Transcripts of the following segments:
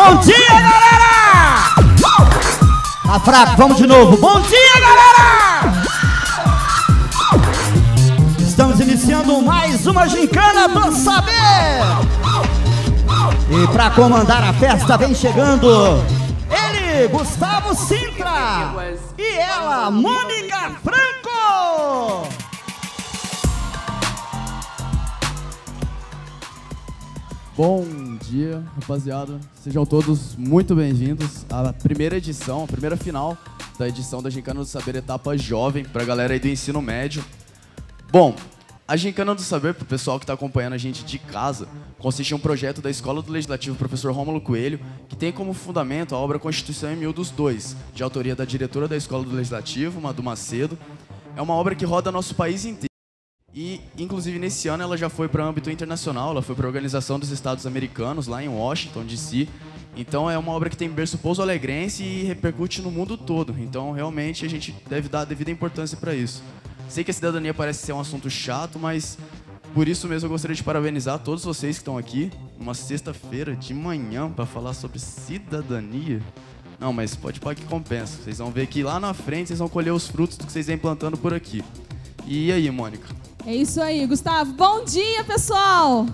Bom dia, galera! Tá fraco, vamos de novo. Bom dia, galera! Estamos iniciando mais uma gincana do saber. E pra comandar a festa vem chegando ele, Gustavo Sintra. E ela, Mônica Franco. Bom dia, rapaziada. Sejam todos muito bem-vindos à primeira edição, a primeira final da edição da Gincana do Saber Etapa Jovem, pra galera aí do ensino médio. Bom, a Gincana do Saber, pro pessoal que está acompanhando a gente de casa, consiste em um projeto da Escola do Legislativo Professor Rômulo Coelho, que tem como fundamento a obra Constituição em Miúdos II, de autoria da diretora da Escola do Legislativo, Madu Macedo. É uma obra que roda nosso país inteiro. E, inclusive, nesse ano ela já foi para âmbito internacional, ela foi para a Organização dos Estados Americanos, lá em Washington, D.C. Então é uma obra que tem berço pouso-alegrense e repercute no mundo todo. Então, realmente, a gente deve dar a devida importância para isso. Sei que a cidadania parece ser um assunto chato, mas por isso mesmo eu gostaria de parabenizar todos vocês que estão aqui, numa sexta-feira de manhã, para falar sobre cidadania. Não, mas pode parar que compensa. Vocês vão ver que lá na frente vocês vão colher os frutos do que vocês vêm plantando por aqui. E aí, Mônica? É isso aí, Gustavo. Bom dia, pessoal!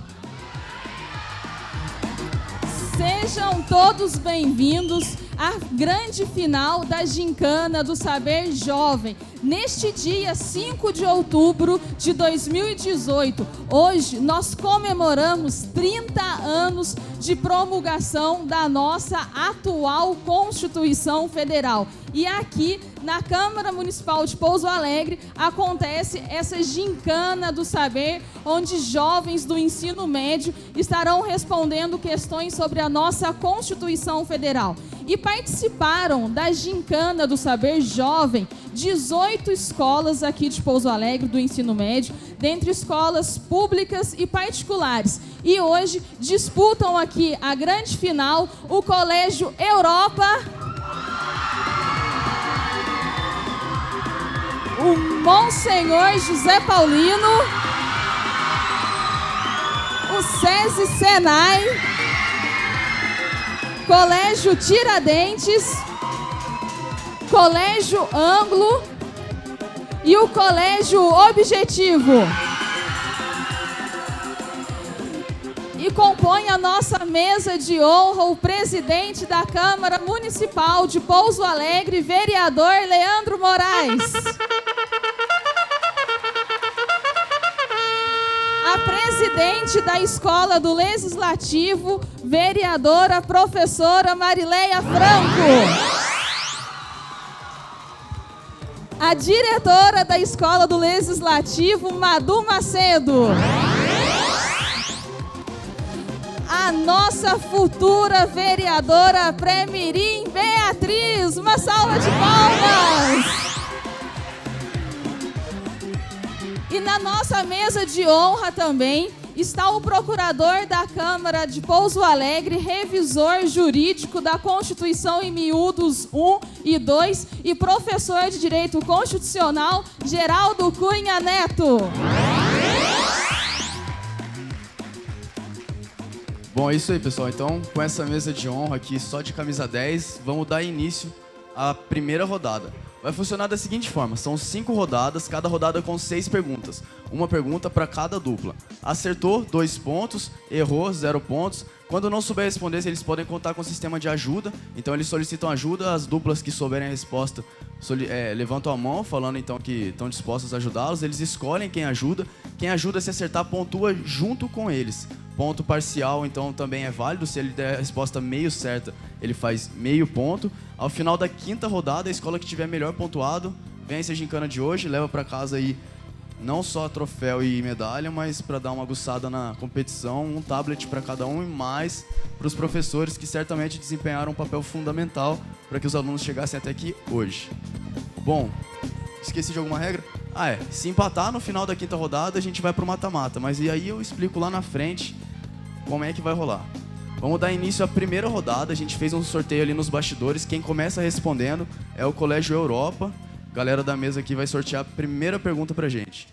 Sejam todos bem-vindos à grande final da Gincana do Saber Jovem, neste dia 5 de outubro de 2018. Hoje nós comemoramos 30 anos de promulgação da nossa atual Constituição Federal. E aqui na Câmara Municipal de Pouso Alegre acontece essa Gincana do Saber, onde jovens do ensino médio estarão respondendo questões sobre a nossa Constituição Federal. E participaram da Gincana do Saber Jovem 18 escolas aqui de Pouso Alegre do ensino médio, dentre escolas públicas e particulares. E hoje disputam aqui a grande final o Colégio Europa, o Monsenhor José Paulino, o SESI Senai, Colégio Tiradentes, Colégio Ângulo e o Colégio Objetivo. E compõe a nossa mesa de honra o presidente da Câmara Municipal de Pouso Alegre, vereador Leandro Moraes. A presidente da Escola do Legislativo, vereadora professora Marileia Franco. A diretora da Escola do Legislativo, Madu Macedo. A nossa futura vereadora Premirim Beatriz. Uma salva de palmas! E na nossa mesa de honra também está o procurador da Câmara de Pouso Alegre, revisor jurídico da Constituição em Miúdos 1 e 2 e professor de Direito Constitucional, Geraldo Cunha Neto. Bom, é isso aí, pessoal. Então, com essa mesa de honra aqui, só de camisa 10, vamos dar início à primeira rodada. Vai funcionar da seguinte forma, são 5 rodadas, cada rodada com 6 perguntas. Uma pergunta para cada dupla. Acertou, 2 pontos, errou, 0 pontos. Quando não souber responder, eles podem contar com o sistema de ajuda. Então eles solicitam ajuda, as duplas que souberem a resposta levantam a mão, falando então que estão dispostos a ajudá-los. Eles escolhem quem ajuda se acertar pontua junto com eles. Ponto parcial, então, também é válido. Se ele der a resposta meio certa, ele faz meio ponto. Ao final da 5ª rodada, a escola que tiver melhor pontuado vence a gincana de hoje, leva para casa aí não só troféu e medalha, mas para dar uma aguçada na competição, um tablet para cada um e mais para os professores que certamente desempenharam um papel fundamental para que os alunos chegassem até aqui hoje. Bom, esqueci de alguma regra? Se empatar no final da 5ª rodada, a gente vai pro mata-mata, mas e aí eu explico lá na frente como é que vai rolar. Vamos dar início à primeira rodada, a gente fez um sorteio ali nos bastidores, quem começa respondendo é o Colégio Europa. A galera da mesa aqui vai sortear a primeira pergunta pra gente.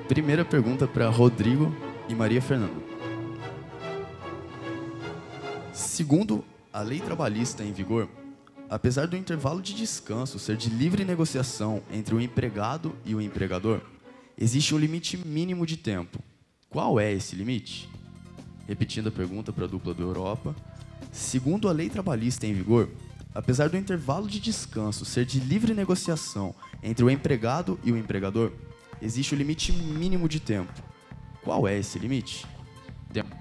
Primeira pergunta para Rodrigo e Maria Fernanda. Segundo a lei trabalhista em vigor, apesar do intervalo de descanso ser de livre negociação entre o empregado e o empregador, existe um limite mínimo de tempo. Qual é esse limite? Repetindo a pergunta para a dupla do Europa. Segundo a lei trabalhista em vigor, apesar do intervalo de descanso ser de livre negociação entre o empregado e o empregador, existe o limite mínimo de tempo. Qual é esse limite? Tempo.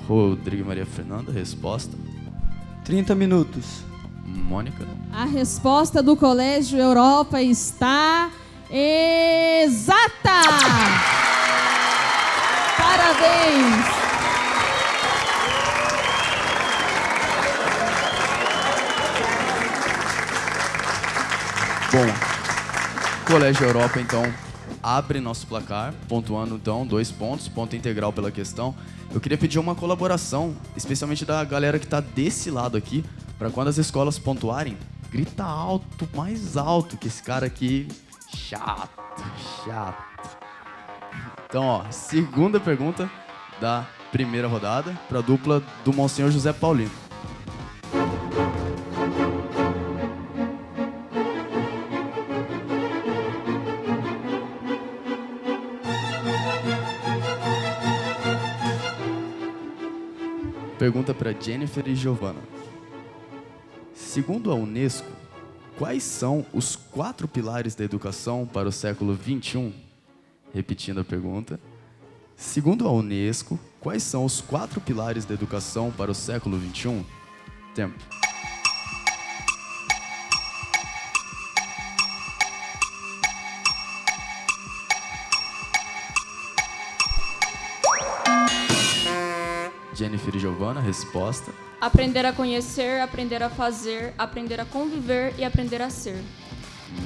Rodrigo e Maria Fernanda, resposta. 30 minutos. Mônica. A resposta do Colégio Europa está exata! Parabéns! Bom, Colégio Europa, então, abre nosso placar, pontuando, então, 2 pontos, ponto integral pela questão. Eu queria pedir uma colaboração, especialmente da galera que está desse lado aqui, para quando as escolas pontuarem, grita alto, mais alto que esse cara aqui. Chato. Então, ó, segunda pergunta da primeira rodada para a dupla do Monsenhor José Paulino. Pergunta para Jennifer e Giovana. Segundo a Unesco, quais são os 4 pilares da educação para o século XXI? Repetindo a pergunta. Segundo a Unesco, quais são os 4 pilares da educação para o século XXI? Tempo. Jennifer e Giovana, resposta. Aprender a conhecer, aprender a fazer, aprender a conviver e aprender a ser.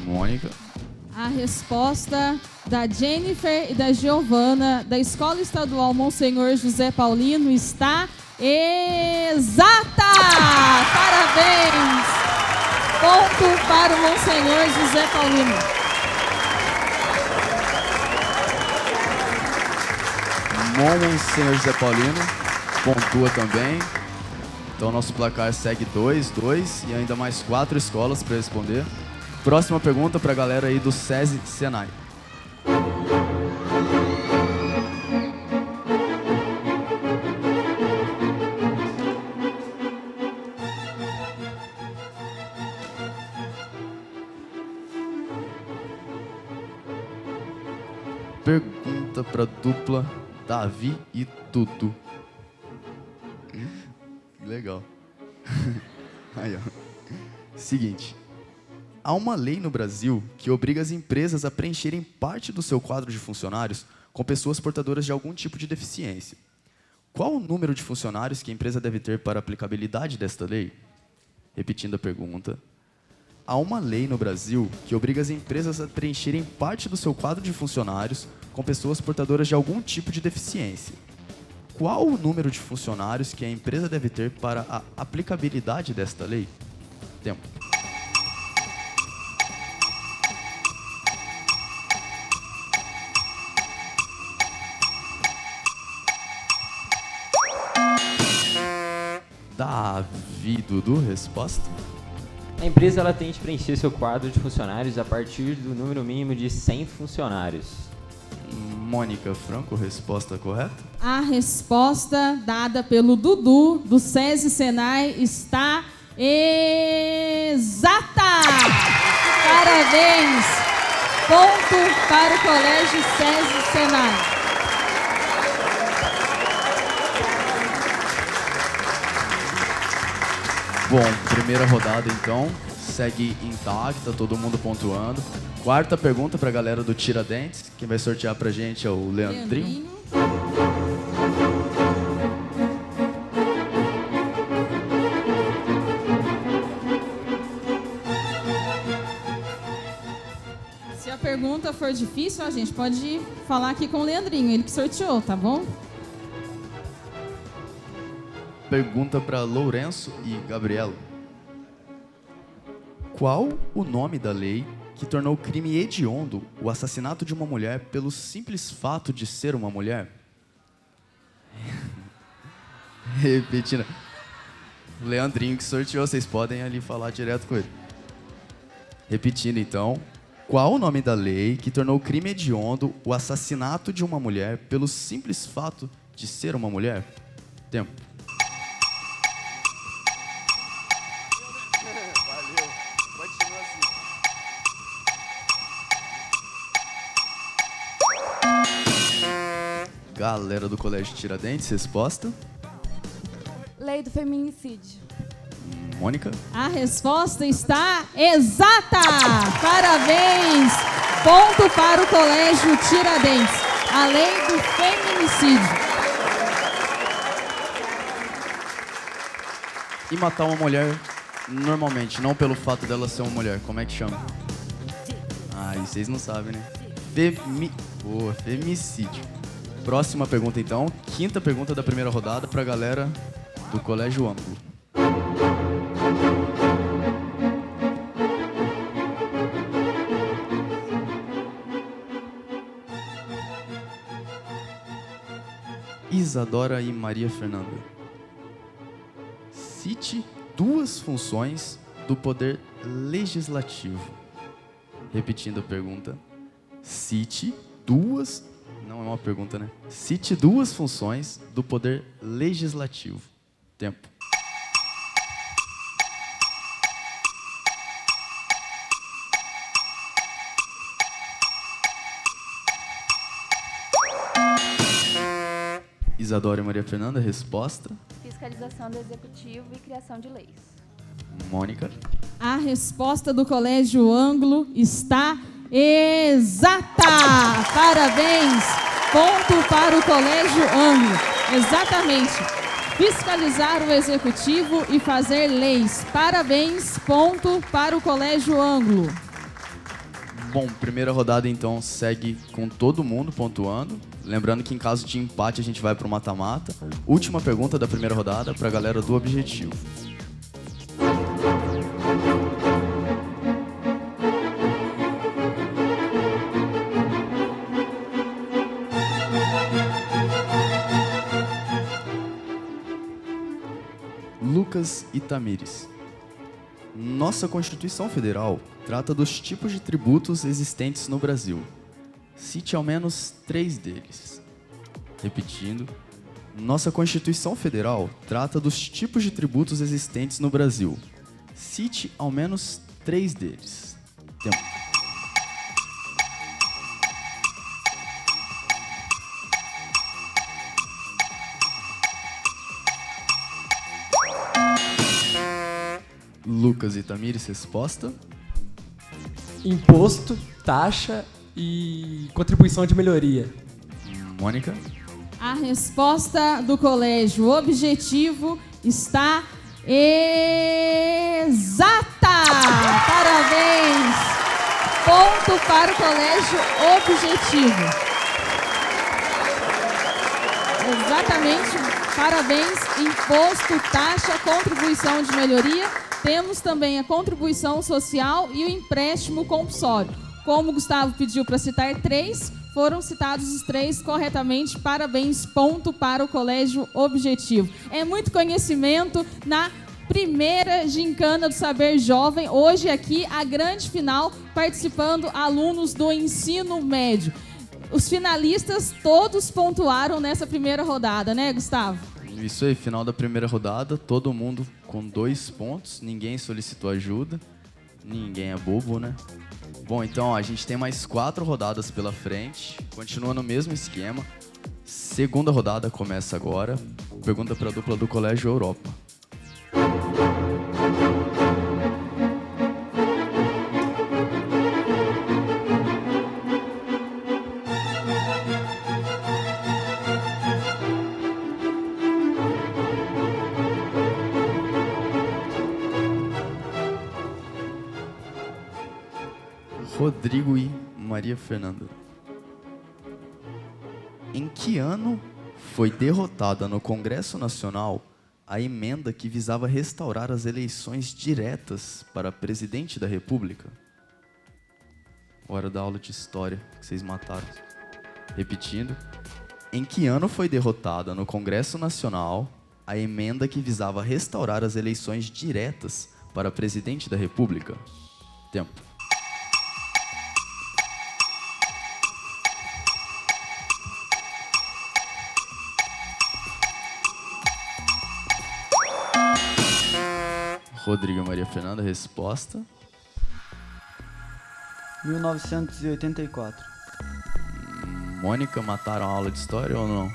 Mônica. A resposta da Jennifer e da Giovana, da Escola Estadual Monsenhor José Paulino, está exata! Parabéns! Ponto para o Monsenhor José Paulino. Monsenhor José Paulino pontua também. Então nosso placar segue 2 e ainda mais 4 escolas para responder. Próxima pergunta para a galera aí do SESI Senai. Pergunta para a dupla Davi e Dudu. Legal. Aí, ó. Seguinte. Há uma lei no Brasil que obriga as empresas a preencherem parte do seu quadro de funcionários com pessoas portadoras de algum tipo de deficiência. Qual o número de funcionários que a empresa deve ter para a aplicabilidade desta lei? Repetindo a pergunta. Há uma lei no Brasil que obriga as empresas a preencherem parte do seu quadro de funcionários com pessoas portadoras de algum tipo de deficiência. Qual o número de funcionários que a empresa deve ter para a aplicabilidade desta lei? Tempo. Davi, Dudu, resposta? A empresa ela tem de preencher seu quadro de funcionários a partir do número mínimo de 100 funcionários. Mônica Franco, resposta correta? A resposta dada pelo Dudu, do SESI Senai, está exata! Parabéns! Ponto para o Colégio SESI Senai. Bom, primeira rodada então, segue intacta, todo mundo pontuando. Quarta pergunta para a galera do Tiradentes. Quem vai sortear pra gente é o Leandrinho. Se a pergunta for difícil, a gente pode falar aqui com o Leandrinho, ele que sorteou, tá bom? pergunta para Lourenço e Gabriela. Qual o nome da lei que tornou crime hediondo o assassinato de uma mulher pelo simples fato de ser uma mulher? Repetindo. O Leandrinho que sorteou, vocês podem ali falar direto com ele. Repetindo então. Qual o nome da lei que tornou crime hediondo o assassinato de uma mulher pelo simples fato de ser uma mulher? Tempo. Valeu. Continua assim. Galera do Colégio Tiradentes, resposta? Lei do feminicídio. Mônica? A resposta está exata! Parabéns! Ponto para o Colégio Tiradentes. A lei do feminicídio. E matar uma mulher normalmente, não pelo fato dela ser uma mulher. Como é que chama? Ah, e vocês não sabem, né? Boa, femicídio. Próxima pergunta, então. Quinta pergunta da primeira rodada pra galera do Colégio Ângulo. Isadora e Maria Fernanda. Cite duas funções do poder legislativo. Repetindo a pergunta. Cite duas... Não é uma pergunta, né? Cite duas funções do poder legislativo. Tempo. Isadora e Maria Fernanda, resposta. Fiscalização do executivo e criação de leis. Mônica. A resposta do Colégio Ângulo está exata! Parabéns! Ponto para o Colégio Ângulo. Exatamente. Fiscalizar o executivo e fazer leis. Parabéns! Ponto para o Colégio Ângulo. Bom, primeira rodada então segue com todo mundo pontuando. Lembrando que em caso de empate a gente vai para o mata-mata. Última pergunta da primeira rodada para a galera do Objetivo. Lucas e Tamires. Nossa Constituição Federal trata dos tipos de tributos existentes no Brasil. Cite ao menos 3 deles. Repetindo. Nossa Constituição Federal trata dos tipos de tributos existentes no Brasil. Cite ao menos 3 deles. Tempo. Lucas e Tamires, resposta? Imposto, taxa e contribuição de melhoria. Mônica? A resposta do Colégio Objetivo está exata! Parabéns! Ponto para o Colégio Objetivo. Exatamente, parabéns. Imposto, taxa, contribuição de melhoria. Temos também a contribuição social e o empréstimo compulsório. Como o Gustavo pediu para citar 3, foram citados os 3 corretamente. Parabéns, ponto para o Colégio Objetivo. É muito conhecimento na primeira gincana do Saber Jovem. Hoje aqui a grande final, participando alunos do ensino médio. Os finalistas todos pontuaram nessa primeira rodada, né, Gustavo? Isso aí, final da primeira rodada, todo mundo com 2 pontos, ninguém solicitou ajuda, ninguém é bobo, né? Bom, então a gente tem mais 4 rodadas pela frente, continua no mesmo esquema. Segunda rodada começa agora, pergunta para a dupla do Colégio Europa. Rodrigo e Maria Fernanda. Em que ano foi derrotada no Congresso Nacional a emenda que visava restaurar as eleições diretas para presidente da República? Hora da aula de história que vocês mataram. Repetindo. Em que ano foi derrotada no Congresso Nacional a emenda que visava restaurar as eleições diretas para presidente da República? Tempo. Rodrigo e Maria Fernanda, resposta. 1984. Mônica, mataram a aula de história ou não?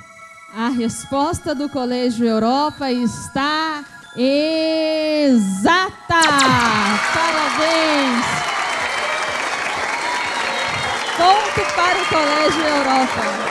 A resposta do Colégio Europa está exata! Parabéns! Ponto para o Colégio Europa.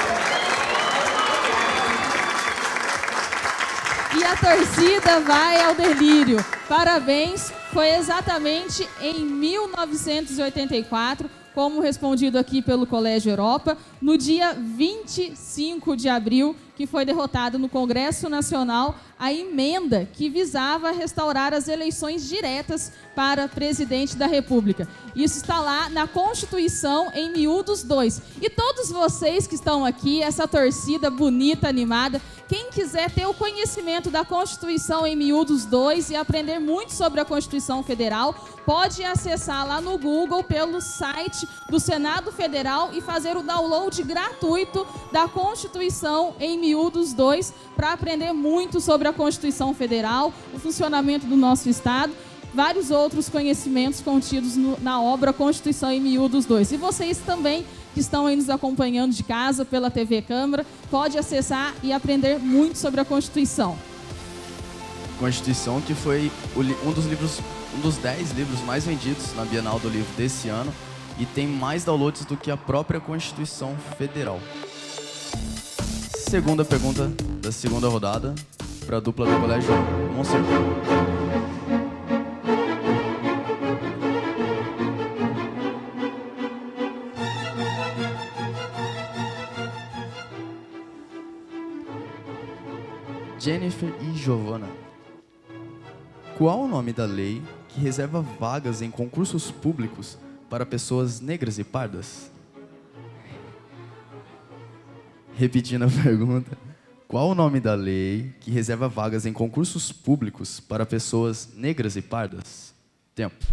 E a torcida vai ao delírio. Parabéns, foi exatamente em 1984, como respondido aqui pelo Colégio Europa, no dia 25 de abril, que foi derrotada no Congresso Nacional a emenda que visava restaurar as eleições diretas para presidente da República. Isso está lá na Constituição, em miúdos 2. E todos vocês que estão aqui, essa torcida bonita, animada, quem quiser ter o conhecimento da Constituição em miúdos 2 e aprender muito sobre a Constituição Federal, pode acessar lá no Google pelo site do Senado Federal e fazer o download gratuito da Constituição em miúdos 2 para aprender muito sobre a Constituição Federal, o funcionamento do nosso Estado, vários outros conhecimentos contidos na obra Constituição em miúdos 2. E vocês também que estão aí nos acompanhando de casa pela TV Câmara, pode acessar e aprender muito sobre a Constituição. Constituição, que foi um dos 10 livros mais vendidos na Bienal do Livro desse ano e tem mais downloads do que a própria Constituição Federal. Segunda pergunta da segunda rodada para a dupla do Colégio Monserrat. Jennifer e Giovana. Qual o nome da lei que reserva vagas em concursos públicos para pessoas negras e pardas? Repetindo a pergunta. Qual o nome da lei que reserva vagas em concursos públicos para pessoas negras e pardas? Tempo.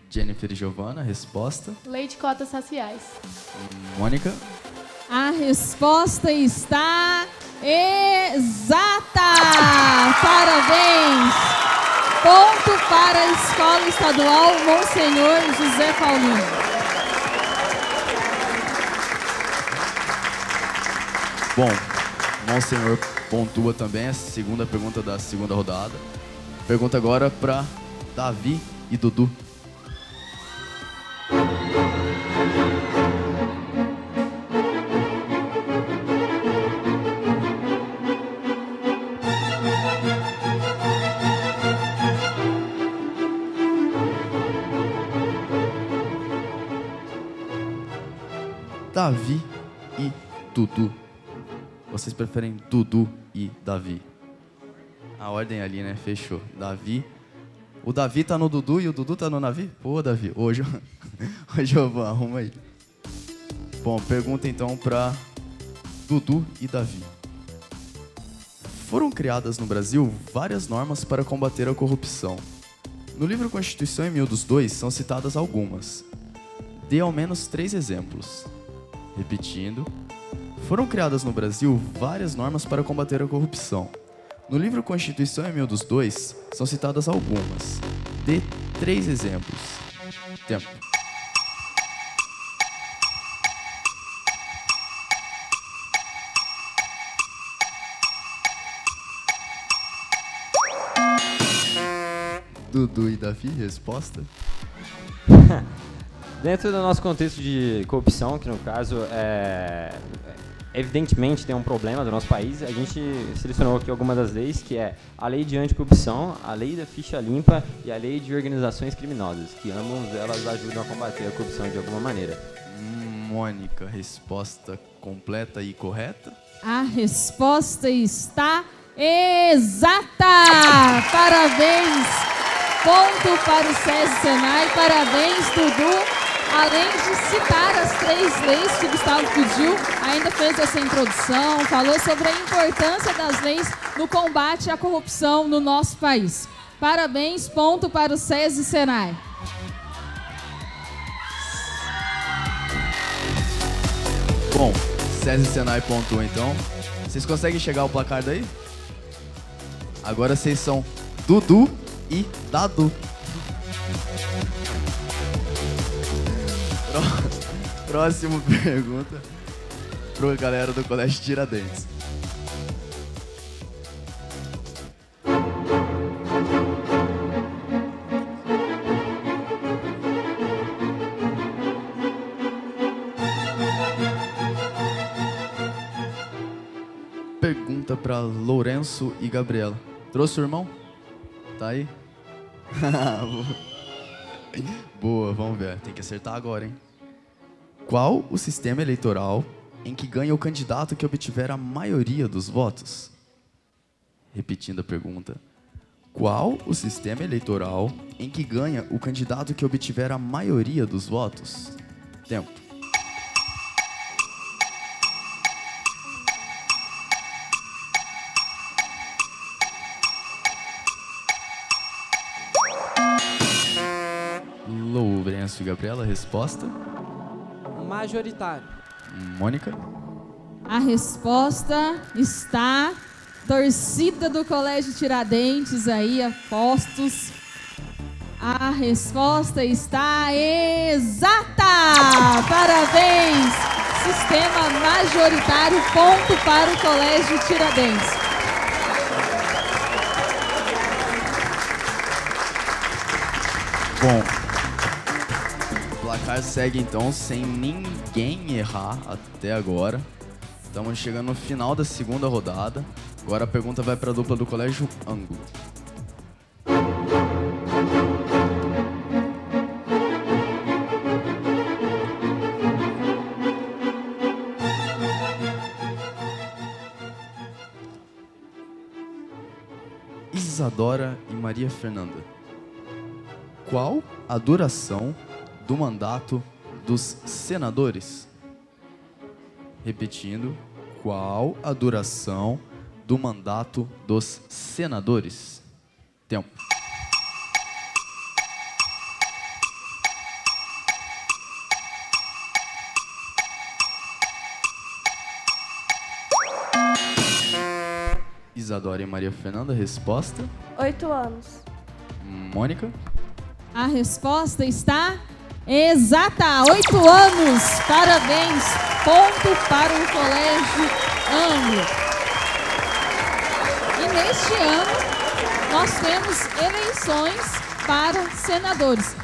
Jennifer e Giovana, resposta. Lei de cotas raciais. Mônica. A resposta está exata! Parabéns! Ponto para a Escola Estadual Monsenhor José Paulino. Bom, Monsenhor pontua também a segunda pergunta da segunda rodada. Pergunta agora para Davi e Dudu. Davi e Dudu. Vocês preferem Dudu e Davi? A ordem ali, né? Fechou. Davi. O Davi tá no Dudu e o Dudu tá no Davi? Pô, Davi. Hoje eu vou, arruma aí. Bom, pergunta então pra Dudu e Davi. Foram criadas no Brasil várias normas para combater a corrupção. No livro Constituição em miúdos 2 são citadas algumas. Dê ao menos 3 exemplos. Repetindo. Foram criadas no Brasil várias normas para combater a corrupção. No livro Constituição em miúdos 2 são citadas algumas. Dê 3 exemplos. Tempo. Dudu e Davi, resposta? Dentro do nosso contexto de corrupção, que no caso evidentemente tem um problema do nosso país. A gente selecionou aqui algumas das leis, que é a lei de anticorrupção, a lei da ficha limpa e a lei de organizações criminosas, que ambas elas ajudam a combater a corrupção de alguma maneira. Mônica, resposta completa e correta? A resposta está exata! Parabéns! Ponto para o SESI Senai, parabéns, Dudu! Além de citar as 3 leis que o Gustavo pediu, ainda fez essa introdução, falou sobre a importância das leis no combate à corrupção no nosso país. Parabéns, ponto para o SESI Senai. Bom, SESI Senai pontuou então. Vocês conseguem chegar ao placar daí? Agora vocês são Dudu e Dadu. Próxima pergunta pro galera do Colégio Tiradentes. Pergunta para Lourenço e Gabriela. Trouxe o irmão? Tá aí? Boa, vamos ver. Tem que acertar agora, hein? Qual o sistema eleitoral em que ganha o candidato que obtiver a maioria dos votos? Repetindo a pergunta. Qual o sistema eleitoral em que ganha o candidato que obtiver a maioria dos votos? Tempo. Lourenço e Gabriela, resposta? Majoritário. Mônica? A resposta está... Torcida do Colégio Tiradentes aí, apostos. A resposta está exata! Parabéns! Sistema majoritário, ponto para o Colégio Tiradentes. Bom, o placar segue então sem ninguém errar até agora. Estamos chegando no final da segunda rodada. Agora a pergunta vai para a dupla do Colégio Ângulo. Isadora e Maria Fernanda. Qual a duração do mandato dos senadores? Repetindo, qual a duração do mandato dos senadores? Tempo. Isadora e Maria Fernanda, resposta? 8 anos. Mônica? A resposta está exata! 8 anos! Parabéns! Ponto para o Colégio Ângulo. E neste ano, nós temos eleições para senadores.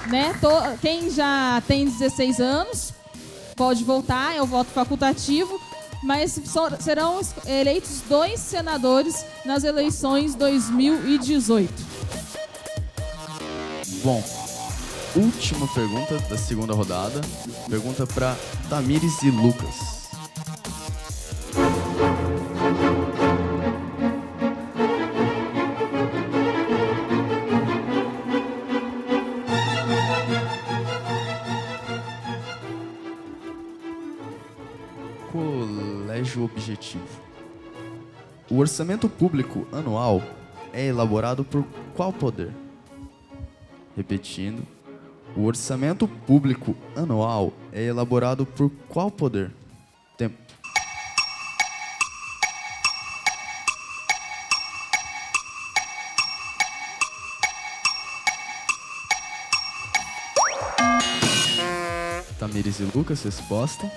Né? Quem já tem 16 anos pode votar, é o voto facultativo, mas serão eleitos 2 senadores nas eleições 2018. Bom, última pergunta da segunda rodada. Pergunta para Tamires e Lucas. Colégio Objetivo. O orçamento público anual é elaborado por qual poder? Repetindo, o orçamento público anual é elaborado por qual poder? Tempo. Tamires e Lucas, resposta?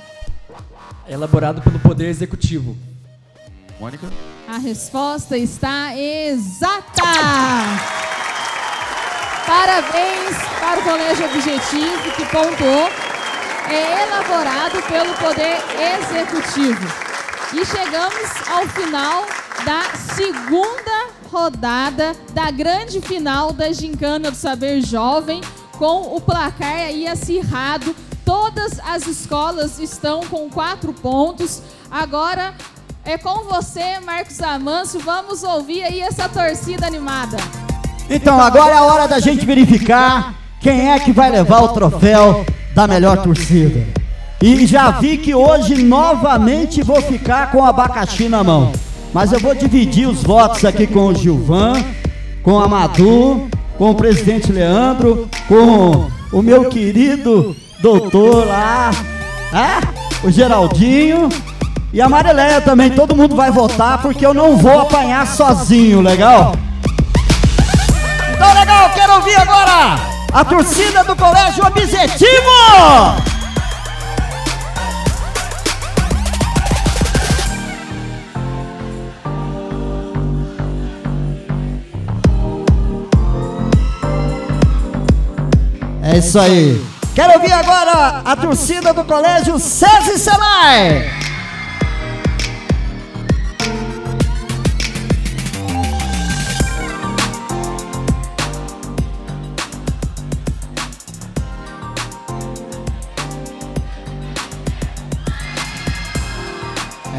É elaborado pelo Poder Executivo. Mônica? A resposta está exata! Parabéns para o Colégio Objetivo, que pontuou. é elaborado pelo Poder Executivo. E chegamos ao final da segunda rodada da grande final da Gincana do Saber Jovem, com o placar aí acirrado. Todas as escolas estão com 4 pontos. Agora é com você, Marcos Amâncio. Vamos ouvir aí essa torcida animada. Então, agora é a hora da gente verificar quem é que vai levar o troféu da melhor torcida. E já vi que hoje novamente vou ficar com o abacaxi na mão. Mas eu vou dividir os votos aqui com o Gilvan, com a Madu, com o presidente Leandro, com o meu querido doutor lá, o Geraldinho e a Marileia também. Todo mundo vai votar porque eu não vou apanhar sozinho, legal? Então, legal, quero ouvir agora a torcida do Colégio Objetivo! É isso aí. Quero ouvir agora a torcida do Colégio César Senai.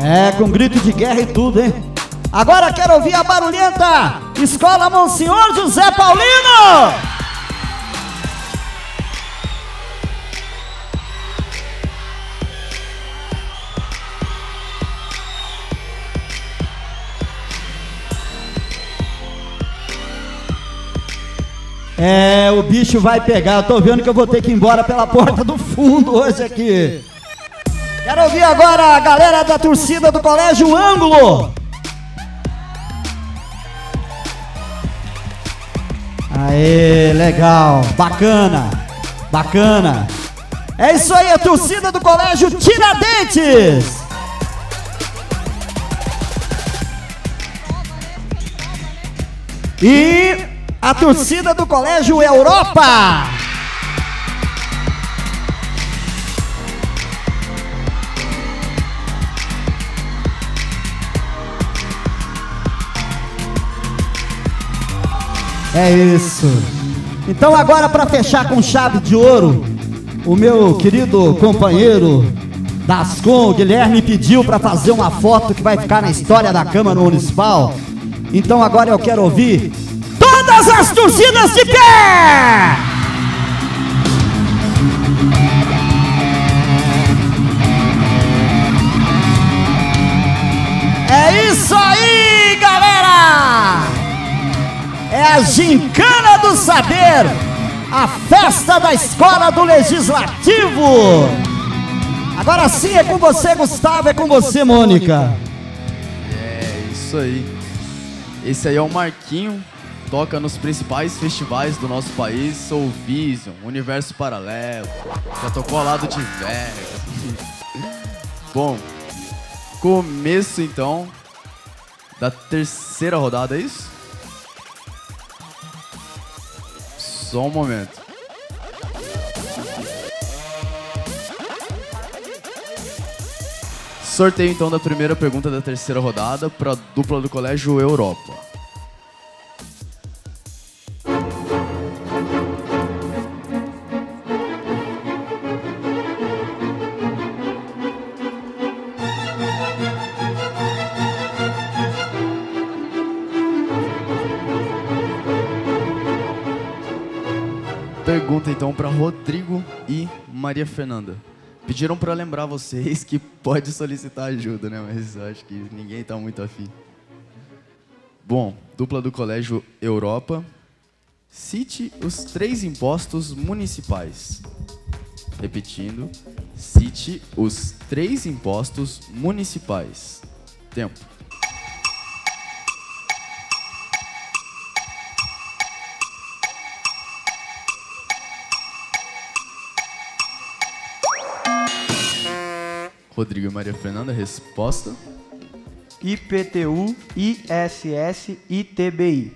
É, com grito de guerra e tudo, hein? Agora quero ouvir a barulhenta Escola Monsenhor José Paulino. É, o bicho vai pegar. Eu tô vendo que eu vou ter que ir embora pela porta do fundo hoje aqui. Quero ouvir agora a galera da torcida do Colégio Ângulo. Aê, legal, bacana, bacana. É isso aí, a torcida do Colégio Tiradentes. E a torcida do Colégio Europa. É isso. Então agora, para fechar com chave de ouro, o meu querido companheiro Dascon, Guilherme, pediu para fazer uma foto que vai ficar na história da Câmara Municipal. Então agora eu quero ouvir todas as torcidas de pé! É isso aí, galera! É a Gincana do Saber, a festa da Escola do Legislativo. Agora sim é com você, Gustavo, é com você, Mônica. É, isso aí. Esse aí é o Marquinho, toca nos principais festivais do nosso país, Soul Vision, Universo Paralelo, já tocou ao lado de Vegas. Bom, começo então da terceira rodada, é isso? Só um momento. Sorteio então da primeira pergunta da terceira rodada para a dupla do Colégio Europa. Pergunta então para Rodrigo e Maria Fernanda. Pediram para lembrar vocês que pode solicitar ajuda, né? Mas eu acho que ninguém tá muito afim. Bom, dupla do Colégio Europa. Cite os 3 impostos municipais. Repetindo, cite os 3 impostos municipais. Tempo. Rodrigo e Maria Fernanda, resposta? IPTU, ISS, ITBI.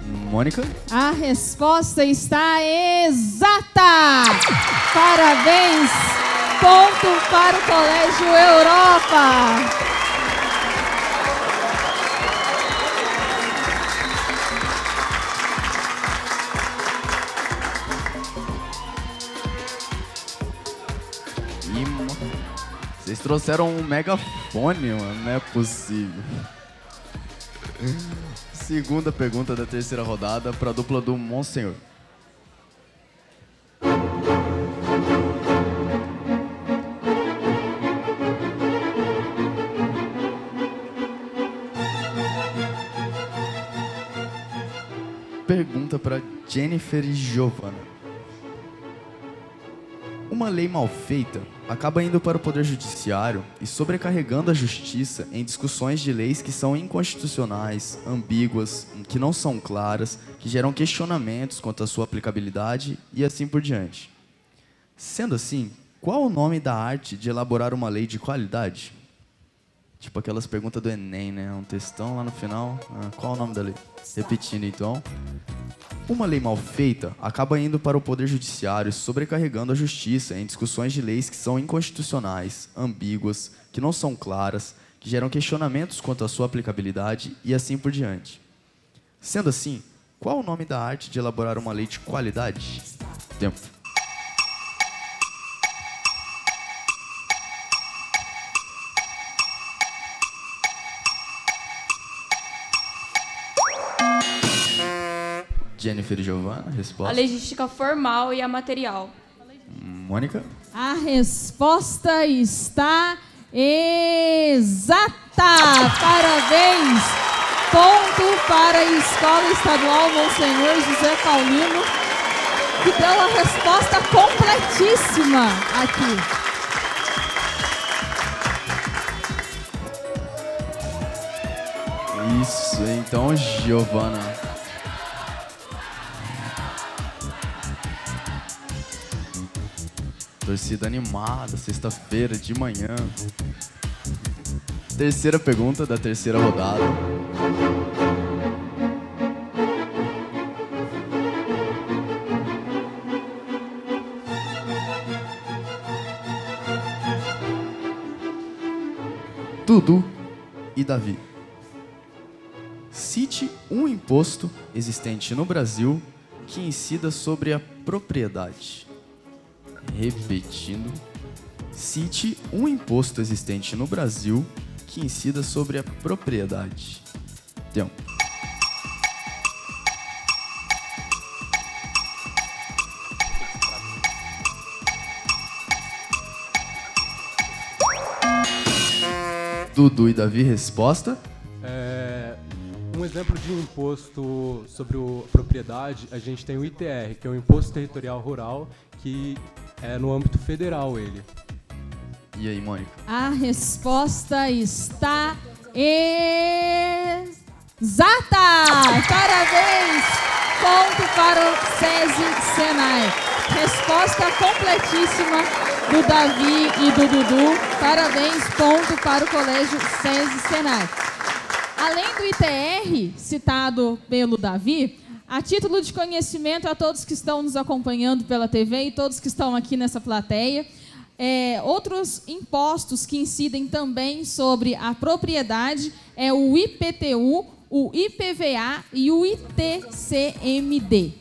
Mônica? A resposta está exata! Parabéns! Ponto para o Colégio Europa! Vocês trouxeram um megafone, mano. Não é possível. Segunda pergunta da terceira rodada para a dupla do Monsenhor. Pergunta para Jennifer e Giovanna. Uma lei mal feita acaba indo para o Poder Judiciário e sobrecarregando a justiça em discussões de leis que são inconstitucionais, ambíguas, que não são claras, que geram questionamentos quanto à sua aplicabilidade e assim por diante. Sendo assim, qual o nome da arte de elaborar uma lei de qualidade? Tipo aquelas perguntas do Enem, né? Um textão lá no final. Qual o nome da lei? Repetindo então. Uma lei mal feita acaba indo para o Poder Judiciário, sobrecarregando a justiça em discussões de leis que são inconstitucionais, ambíguas, que não são claras, que geram questionamentos quanto à sua aplicabilidade e assim por diante. Sendo assim, qual o nome da arte de elaborar uma lei de qualidade? Tempo. Jennifer e Giovanna, resposta. A legística formal e a material. Mônica? A resposta está exata! Parabéns! Ponto para a Escola Estadual Monsenhor José Paulino, que deu a resposta completíssima aqui. Isso, então, Giovanna. Torcida animada, sexta-feira de manhã. Terceira pergunta da terceira rodada. Dudu e Davi. Cite um imposto existente no Brasil que incida sobre a propriedade. Repetindo, cite um imposto existente no Brasil que incida sobre a propriedade. Tempo. Dudu e Davi, resposta? Um exemplo de um imposto sobre a propriedade, a gente tem o ITR, que é o Imposto Territorial Rural, que é no âmbito federal ele. E aí, Mônica? A resposta está exata! Parabéns! Ponto para o SESI Senai. Resposta completíssima do Davi e do Dudu. Parabéns, ponto para o Colégio SESI Senai. Além do ITR, citado pelo Davi, a título de conhecimento a todos que estão nos acompanhando pela TV e todos que estão aqui nessa plateia, outros impostos que incidem também sobre a propriedade é o IPTU, o IPVA e o ITCMD.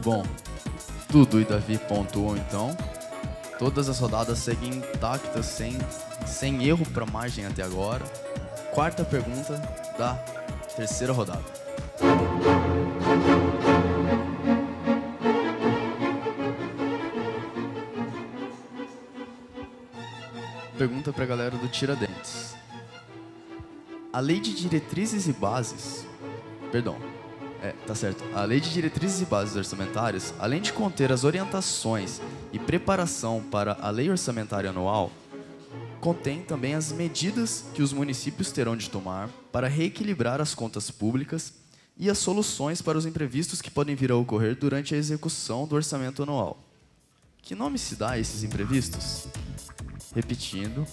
Bom, Dudu e Davi pontuam então. Todas as rodadas seguem intactas, sem erro para margem até agora. Quarta pergunta da terceira rodada. Pergunta para a galera do Tiradentes. A Lei de Diretrizes e Bases... Perdão. Tá certo. A Lei de Diretrizes e Bases Orçamentárias, além de conter as orientações e preparação para a Lei Orçamentária Anual, contém também as medidas que os municípios terão de tomar para reequilibrar as contas públicas e as soluções para os imprevistos que podem vir a ocorrer durante a execução do orçamento anual. Que nome se dá a esses imprevistos? Repetindo,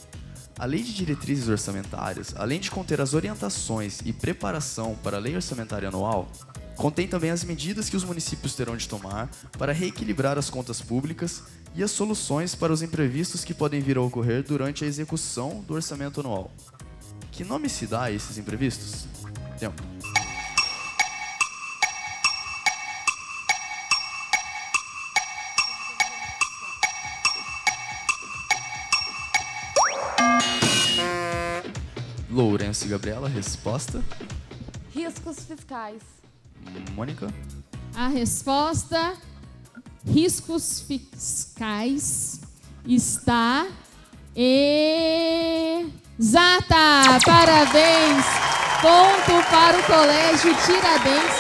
A Lei de Diretrizes Orçamentárias, além de conter as orientações e preparação para a Lei Orçamentária Anual, contém também as medidas que os municípios terão de tomar para reequilibrar as contas públicas e as soluções para os imprevistos que podem vir a ocorrer durante a execução do orçamento anual. Que nome se dá a esses imprevistos? Tempo. Lourenço e Gabriela, resposta. Riscos fiscais. Mônica. A resposta, riscos fiscais, está exata. Parabéns. Ponto para o Colégio Tiradentes.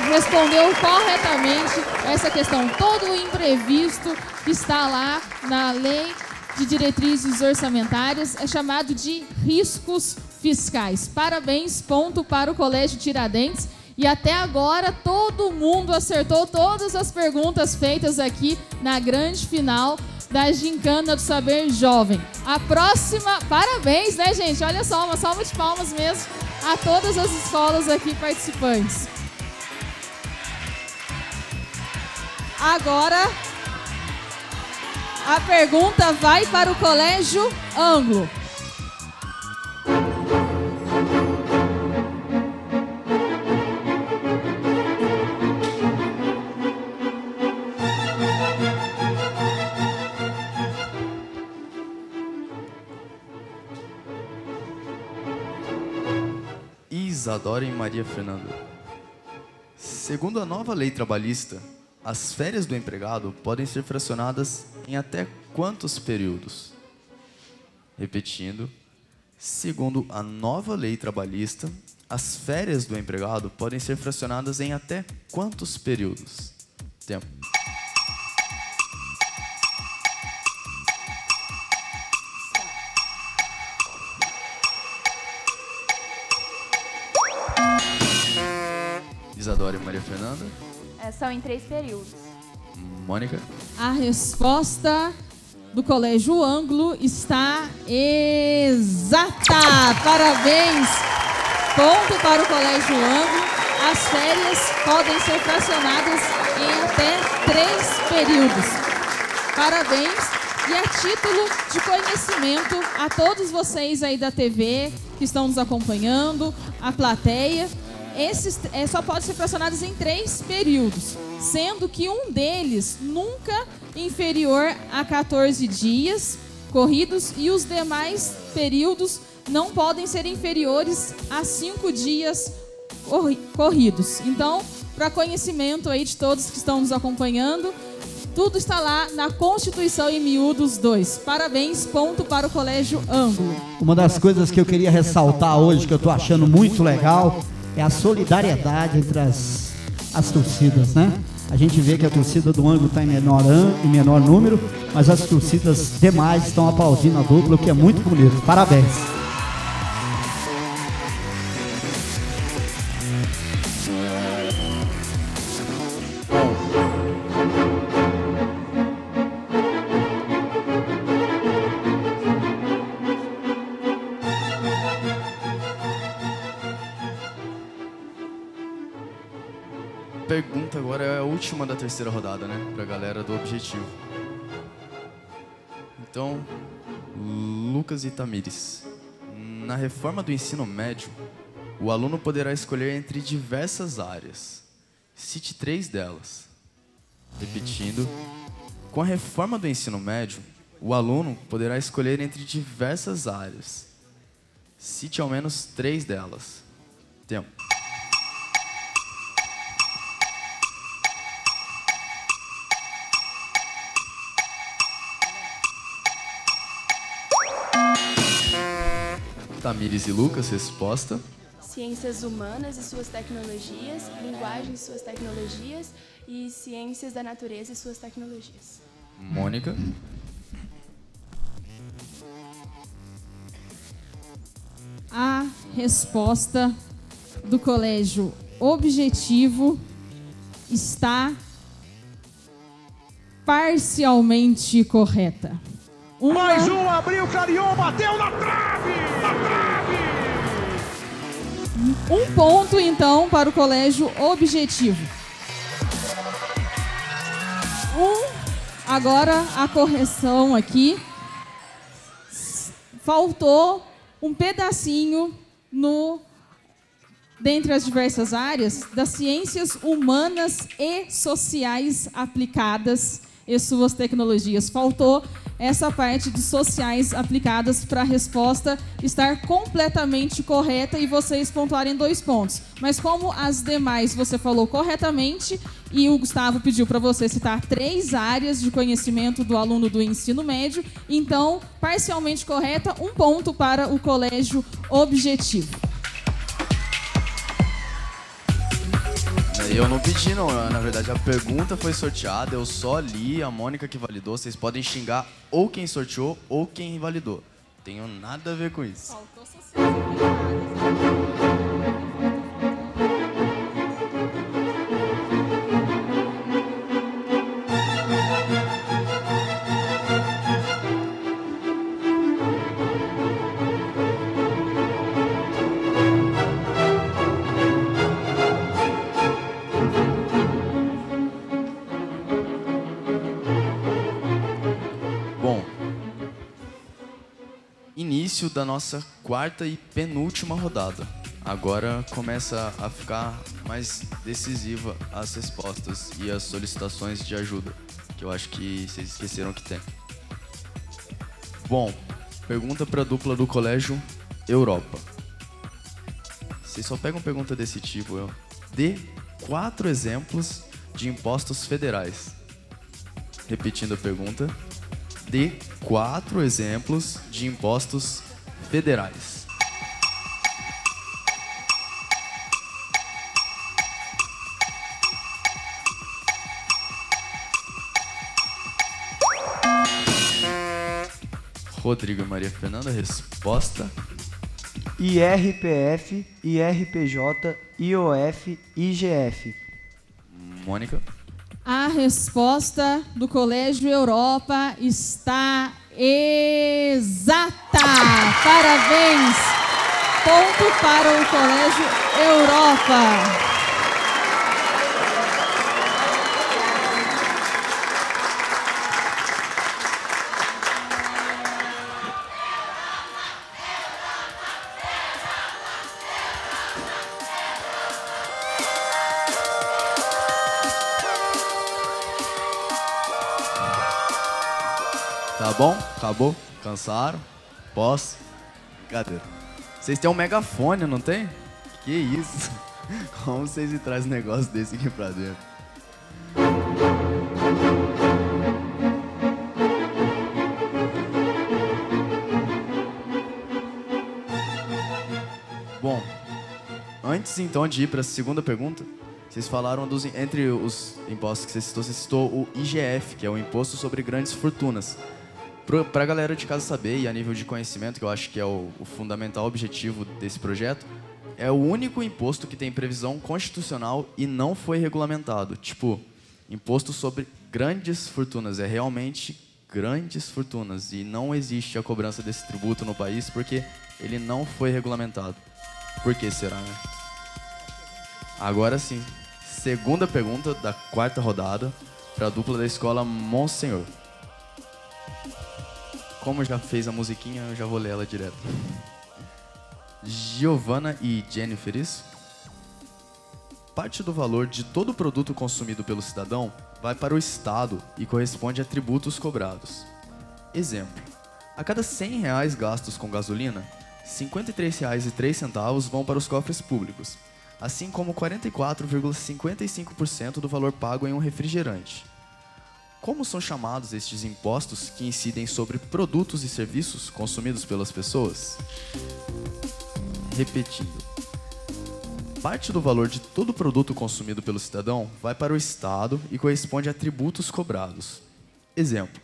Respondeu corretamente essa questão. Todo o imprevisto que está lá na Lei de Diretrizes Orçamentárias é chamado de riscos fiscais. Parabéns, ponto para o Colégio Tiradentes. E até agora todo mundo acertou todas as perguntas feitas aqui na grande final da Gincana do Saber Jovem. A próxima, parabéns, né, gente? Olha só, uma salva de palmas mesmo a todas as escolas aqui participantes. Agora, a pergunta vai para o Colégio Anglo. Isadora e Maria Fernanda. Segundo a nova lei trabalhista, as férias do empregado podem ser fracionadas em até quantos períodos? Repetindo, segundo a nova lei trabalhista, as férias do empregado podem ser fracionadas em até quantos períodos? Tempo. Isadora e Maria Fernanda. São em 3 períodos. Mônica. A resposta do Colégio Anglo está exata. Parabéns. Ponto para o Colégio Anglo. As férias podem ser fracionadas em até 3 períodos. Parabéns. E a título de conhecimento a todos vocês aí da TV que estão nos acompanhando, a plateia, esses só podem ser fracionados em 3 períodos, sendo que um deles nunca inferior a 14 dias corridos e os demais períodos não podem ser inferiores a 5 dias corridos. Então, para conhecimento aí de todos que estão nos acompanhando, tudo está lá na Constituição em miúdos 2. Parabéns, ponto para o Colégio Anglo. Uma das coisas que eu queria ressaltar hoje, que eu estou achando muito legal, é a solidariedade entre as torcidas, né? A gente vê que a torcida do Anglo está em menor número, mas as torcidas demais estão aplaudindo a dupla, o que é muito bonito. Parabéns. Pergunta agora é a última da terceira rodada, né? Pra galera do Objetivo. Então, Lucas e Tamires. Na reforma do ensino médio, o aluno poderá escolher entre diversas áreas. Cite 3 delas. Repetindo, com a reforma do ensino médio, o aluno poderá escolher entre diversas áreas. Cite ao menos 3 delas. Tempo. Tamires e Lucas, resposta. Ciências humanas e suas tecnologias, linguagem e suas tecnologias e ciências da natureza e suas tecnologias. Mônica. A resposta do Colégio Objetivo está parcialmente correta. Mais um, abriu, clareou, bateu na trave! Na trave! Um ponto, então, para o Colégio Objetivo. Agora a correção aqui. Faltou um pedacinho dentre as diversas áreas das ciências humanas e sociais aplicadas e suas tecnologias. Faltou essa parte de sociais aplicadas para a resposta estar completamente correta e vocês pontuarem 2 pontos. Mas como as demais você falou corretamente e o Gustavo pediu para você citar 3 áreas de conhecimento do aluno do ensino médio, então, parcialmente correta, 1 ponto para o Colégio Objetivo. Eu não pedi, não. Na verdade, a pergunta foi sorteada, eu só li, a Mônica que validou. Vocês podem xingar ou quem sorteou ou quem invalidou. Tenho nada a ver com isso. Faltou sociais aplicadas. Início da nossa 4ª e penúltima rodada. Agora começa a ficar mais decisiva as respostas e as solicitações de ajuda, que eu acho que vocês esqueceram que tem. Bom, pergunta para a dupla do Colégio Europa. Vocês só pegam pergunta desse tipo. Dê 4 exemplos de impostos federais. Repetindo a pergunta. Dê 4 exemplos de impostos federais. Rodrigo e Maria Fernanda, resposta. IRPF, IRPJ, IOF, IGF. Mônica. A resposta do Colégio Europa está exata. Parabéns. Ponto para o Colégio Europa. Tá bom? Acabou? Cansaram? Posso? Brincadeira. Vocês têm um megafone, não tem? Que isso? Como vocês me trazem um negócio desse aqui pra dentro? Bom, antes então de ir para a segunda pergunta, vocês falaram entre os impostos que você citou o IGF, que é o Imposto sobre Grandes Fortunas. Para a galera de casa saber, e a nível de conhecimento, que eu acho que é o fundamental objetivo desse projeto, é o único imposto que tem previsão constitucional e não foi regulamentado. Tipo, imposto sobre grandes fortunas, é realmente grandes fortunas, e não existe a cobrança desse tributo no país porque ele não foi regulamentado. Por que será, né? Agora sim, segunda pergunta da 4ª rodada para a dupla da escola Monsenhor. Como já fez a musiquinha, eu já vou ler ela direto. Giovana e Jennifer, isso? Parte do valor de todo produto consumido pelo cidadão vai para o Estado e corresponde a tributos cobrados. Exemplo: a cada R$100 gastos com gasolina, R$53,03 vão para os cofres públicos, assim como 44,55% do valor pago em um refrigerante. Como são chamados estes impostos que incidem sobre produtos e serviços consumidos pelas pessoas? Repetindo. Parte do valor de todo produto consumido pelo cidadão vai para o Estado e corresponde a tributos cobrados. Exemplo: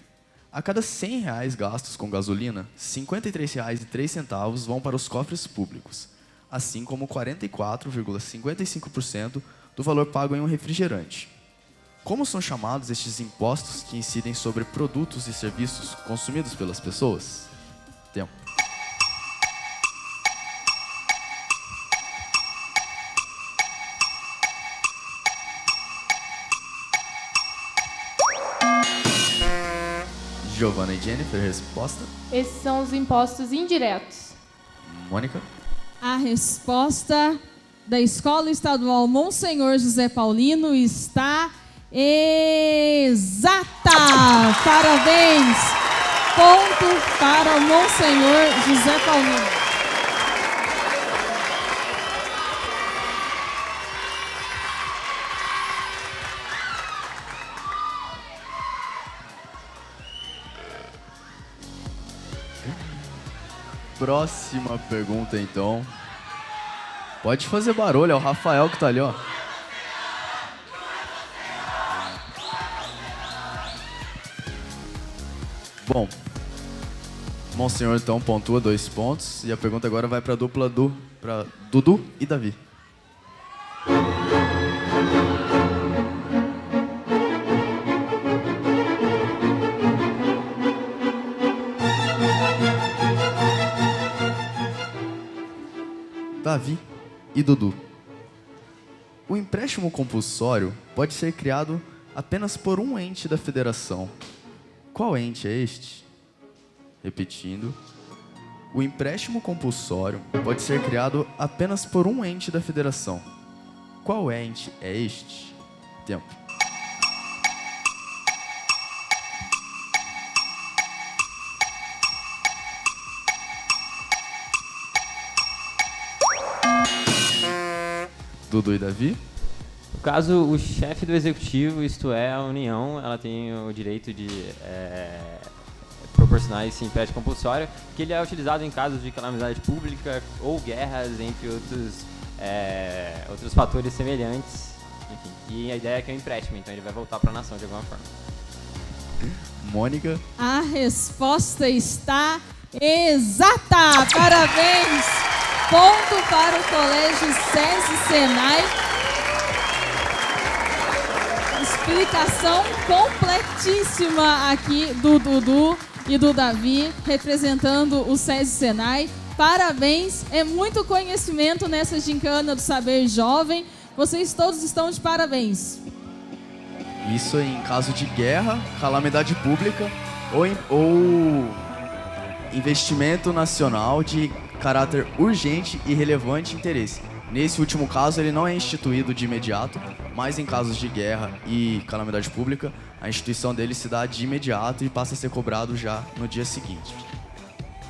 a cada R$100 gastos com gasolina, R$53,03 vão para os cofres públicos, assim como 44,55% do valor pago em um refrigerante. Como são chamados estes impostos que incidem sobre produtos e serviços consumidos pelas pessoas? Tempo. Giovana e Jennifer, resposta. Esses são os impostos indiretos. Mônica. A resposta da Escola Estadual Monsenhor José Paulino está exata! Parabéns! Ponto para o Monsenhor José Paulino. Próxima pergunta, então. Pode fazer barulho, é o Rafael que tá ali, ó. Bom, Monsenhor então pontua 2 pontos. E a pergunta agora vai pra dupla pra Dudu e Davi. Davi e Dudu. O empréstimo compulsório pode ser criado apenas por um ente da federação. Qual ente é este? Repetindo. O empréstimo compulsório pode ser criado apenas por um ente da federação. Qual ente é este? Tempo. Dudu e Davi. No caso, o chefe do executivo, isto é, a União, ela tem o direito de proporcionar esse empréstimo compulsório, que ele é utilizado em casos de calamidade pública ou guerras, entre outros fatores semelhantes. Enfim, e a ideia é que é um empréstimo, então ele vai voltar para a nação de alguma forma. Mônica. A resposta está exata! Parabéns! Ponto para o Colégio SESI Senai. Explicação completíssima aqui do Dudu e do Davi, representando o SESI Senai. Parabéns, é muito conhecimento nessa gincana do Saber Jovem. Vocês todos estão de parabéns. Isso em caso de guerra, calamidade pública ou investimento nacional de caráter urgente e relevante interesse. Nesse último caso, ele não é instituído de imediato, mas em casos de guerra e calamidade pública, a instituição dele se dá de imediato e passa a ser cobrado já no dia seguinte.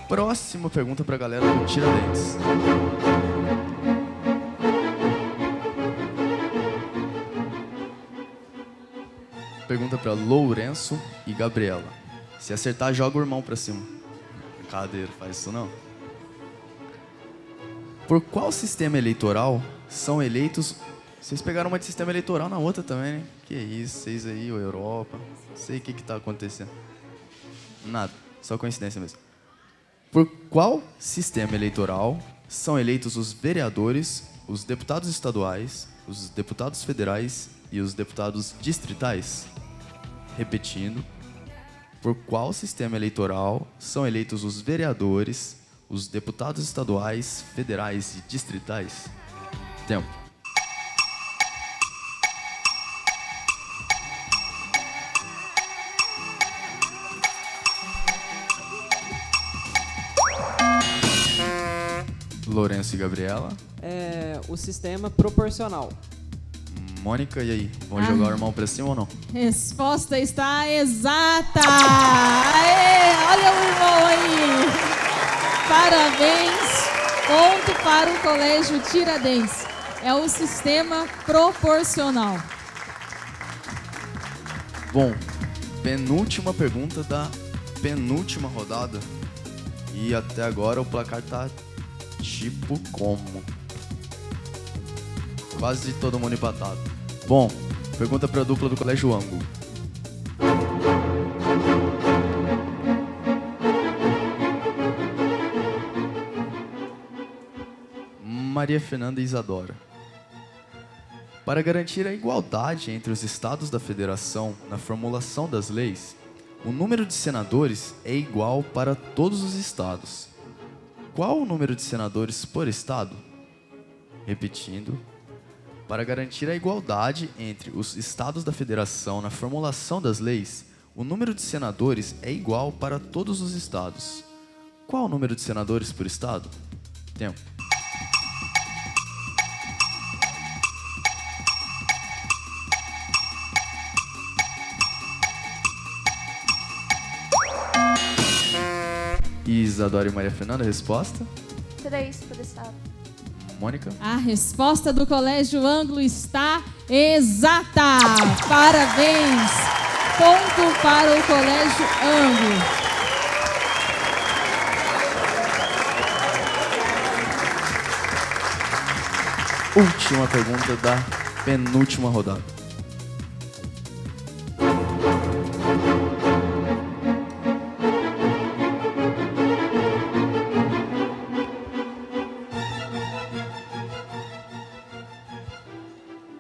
Próxima pergunta para a galera do Tiradentes. Pergunta para Lourenço e Gabriela. Se acertar, joga o irmão para cima. Brincadeira, faz isso não. Por qual sistema eleitoral são eleitos... Vocês pegaram uma de sistema eleitoral na outra também, né? Que isso, vocês aí, ou Europa. Não sei o que tá acontecendo. Nada, só coincidência mesmo. Por qual sistema eleitoral são eleitos os vereadores, os deputados estaduais, os deputados federais e os deputados distritais? Repetindo. Por qual sistema eleitoral são eleitos os vereadores, os deputados estaduais, federais e distritais? Tempo. Lourenço e Gabriela. O sistema proporcional. Mônica, e aí? Vão jogar o irmão pra cima ou não? Resposta está exata! Aê, olha o irmão aí! Parabéns! Ponto para o Colégio Tiradentes. É o sistema proporcional. Bom, penúltima pergunta da penúltima rodada. E até agora o placar tá tipo como? Quase todo mundo empatado. Bom, pergunta para a dupla do Colégio Ângulo. Maria Fernanda e Isadora. Para garantir a igualdade entre os estados da federação na formulação das leis, o número de senadores é igual para todos os estados. Qual o número de senadores por estado? Repetindo. Para garantir a igualdade entre os estados da federação na formulação das leis, o número de senadores é igual para todos os estados. Qual o número de senadores por estado? Tempo. Isadora e Maria Fernanda, resposta? 3 por estado. Mônica? A resposta do Colégio Anglo está exata. Parabéns. Ponto para o Colégio Anglo. Última pergunta da penúltima rodada.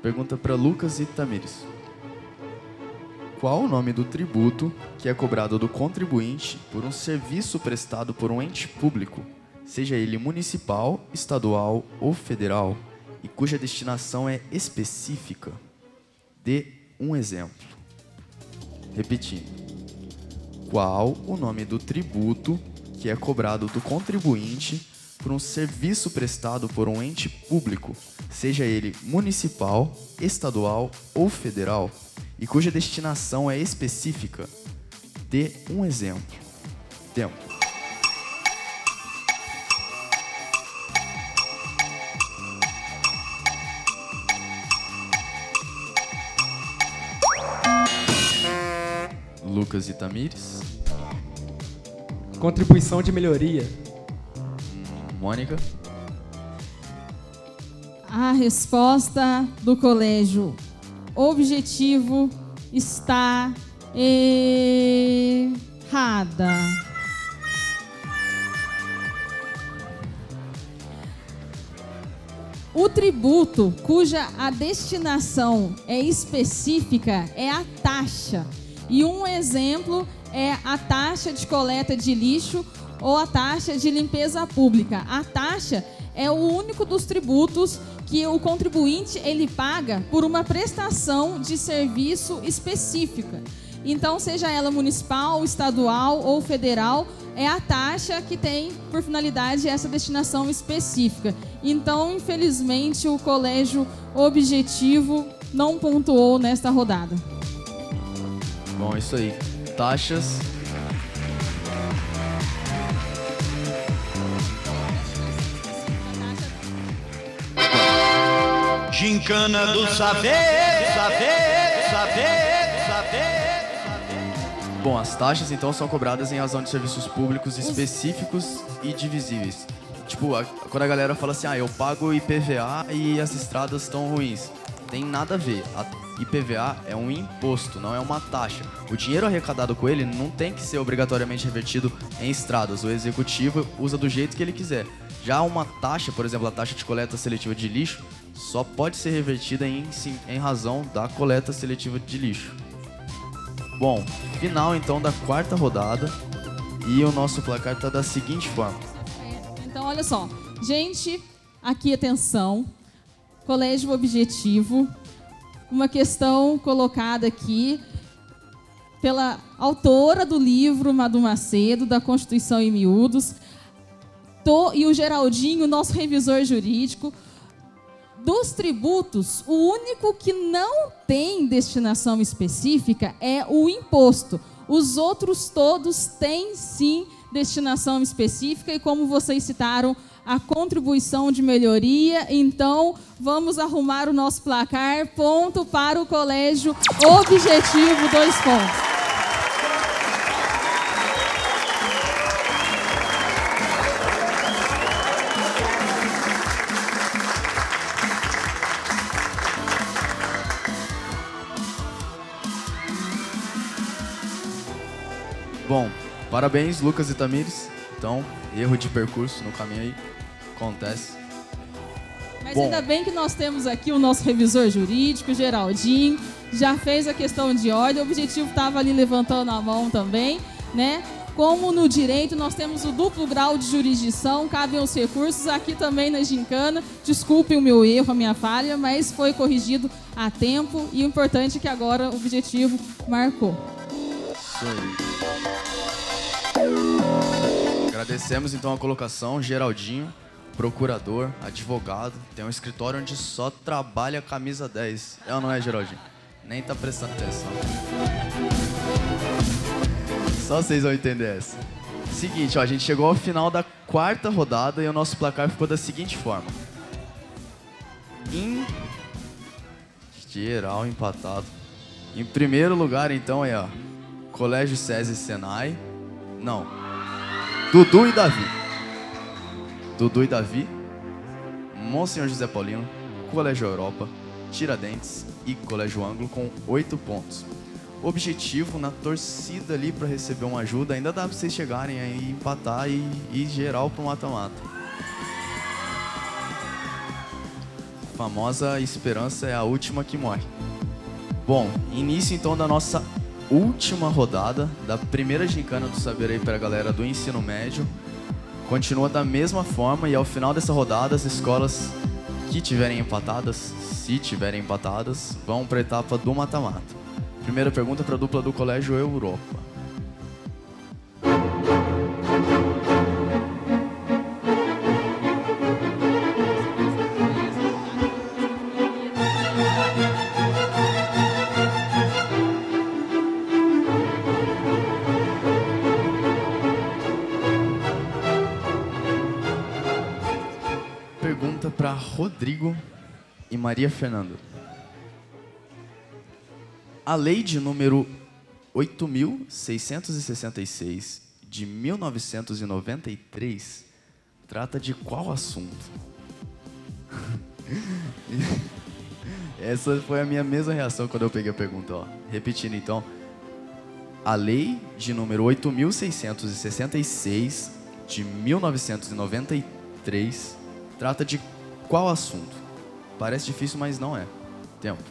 Pergunta para Lucas e Tamires. Qual o nome do tributo que é cobrado do contribuinte por um serviço prestado por um ente público, seja ele municipal, estadual ou federal, e cuja destinação é específica? Dê um exemplo. Repetindo. Qual o nome do tributo que é cobrado do contribuinte por um serviço prestado por um ente público, seja ele municipal, estadual ou federal, e cuja destinação é específica? Dê um exemplo. Tempo. Lucas e Tamires. Contribuição de melhoria. Mônica. A resposta do Colégio Objetivo está errada. O tributo cuja a destinação é específica é a taxa. E um exemplo é a taxa de coleta de lixo ou a taxa de limpeza pública. A taxa é o único dos tributos que o contribuinte ele paga por uma prestação de serviço específica. Então, seja ela municipal, estadual ou federal, é a taxa que tem por finalidade essa destinação específica. Então, infelizmente, o Colégio Objetivo não pontuou nesta rodada. Bom, isso aí. Taxas. Gincana do saber, saber, saber, saber. Bom, as taxas então são cobradas em razão de serviços públicos específicos e divisíveis. Tipo, quando a galera fala assim, eu pago IPVA e as estradas estão ruins. Tem nada a ver. A IPVA é um imposto, não é uma taxa. O dinheiro arrecadado com ele não tem que ser obrigatoriamente revertido em estradas. O executivo usa do jeito que ele quiser. Já uma taxa, por exemplo, a taxa de coleta seletiva de lixo, só pode ser revertida em razão da coleta seletiva de lixo. Bom, final então da quarta rodada e o nosso placar está da seguinte forma. Então, olha só. Gente, aqui atenção. Colégio Objetivo. Uma questão colocada aqui pela autora do livro, Madu Macedo, da Constituição em Miúdos, e o Geraldinho, nosso revisor jurídico. Dos tributos, o único que não tem destinação específica é o imposto. Os outros todos têm, sim, destinação específica e, como vocês citaram, a contribuição de melhoria. Então, vamos arrumar o nosso placar. Ponto para o Colégio Objetivo, 2 pontos. Bom, parabéns, Lucas e Tamires. Então, erro de percurso no caminho aí. Acontece. Mas Bom. ainda bem que nós temos aqui o nosso revisor jurídico, Geraldinho, já fez a questão de ordem, o objetivo estava ali levantando a mão também, né? Como no direito nós temos o duplo grau de jurisdição, cabem os recursos, aqui também na gincana, desculpem o meu erro, a minha falha, mas foi corrigido a tempo e o importante é que agora o objetivo marcou. Isso aí. Agradecemos então a colocação, Geraldinho, procurador, advogado, tem um escritório onde só trabalha camisa 10. É ou não é, Geraldinho? Nem tá prestando atenção. Só vocês vão entender essa. Seguinte, ó, a gente chegou ao final da quarta rodada e o nosso placar ficou da seguinte forma. Em geral, empatado. Em primeiro lugar, então, é ó, Colégio César e Senai. Não. Dudu e Davi. Dudu e Davi. Monsenhor José Paulino. Colégio Europa. Tiradentes e Colégio Ângulo com 8 pontos. Objetivo na torcida ali para receber uma ajuda, ainda dá para vocês chegarem aí, empatar e geral para o mata-mata. Famosa esperança é a última que morre. Bom, início então da nossa última rodada da primeira gincana do saber aí para a galera do ensino médio. Continua da mesma forma e ao final dessa rodada as escolas que tiverem empatadas, se tiverem empatadas, vão para a etapa do mata-mata. Primeira pergunta para a dupla do Colégio Europa. Pergunta para Rodrigo e Maria Fernanda. A lei de número 8.666 de 1993 trata de qual assunto? Essa foi a minha mesma reação quando eu peguei a pergunta, ó. Repetindo então. A lei de número 8.666 de 1993 trata de qual assunto? Parece difícil, mas não é. Tempo.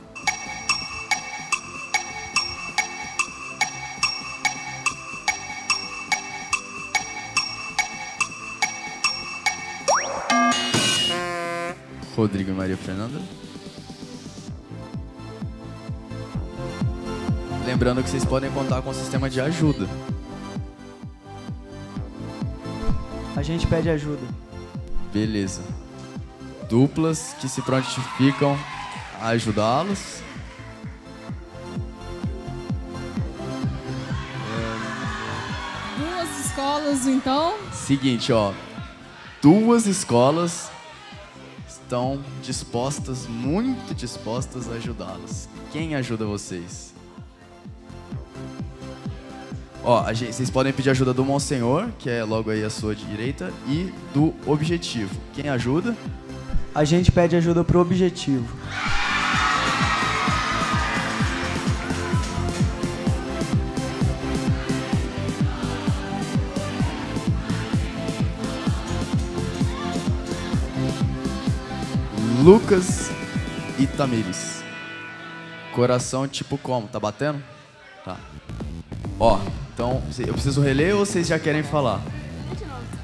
Rodrigo e Maria Fernanda. Lembrando que vocês podem contar com o sistema de ajuda. A gente pede ajuda. Beleza. Duplas que se prontificam a ajudá-los. Duas escolas, então. Seguinte, ó. Duas escolas estão dispostas, muito dispostas a ajudá-los. Quem ajuda vocês? Ó, vocês podem pedir ajuda do Monsenhor, que é logo aí à sua direita, e do Objetivo. Quem ajuda? A gente pede ajuda pro Objetivo. Lucas e Tamires. Coração tipo como? Tá batendo? Tá. Ó, então, eu preciso reler ou vocês já querem falar?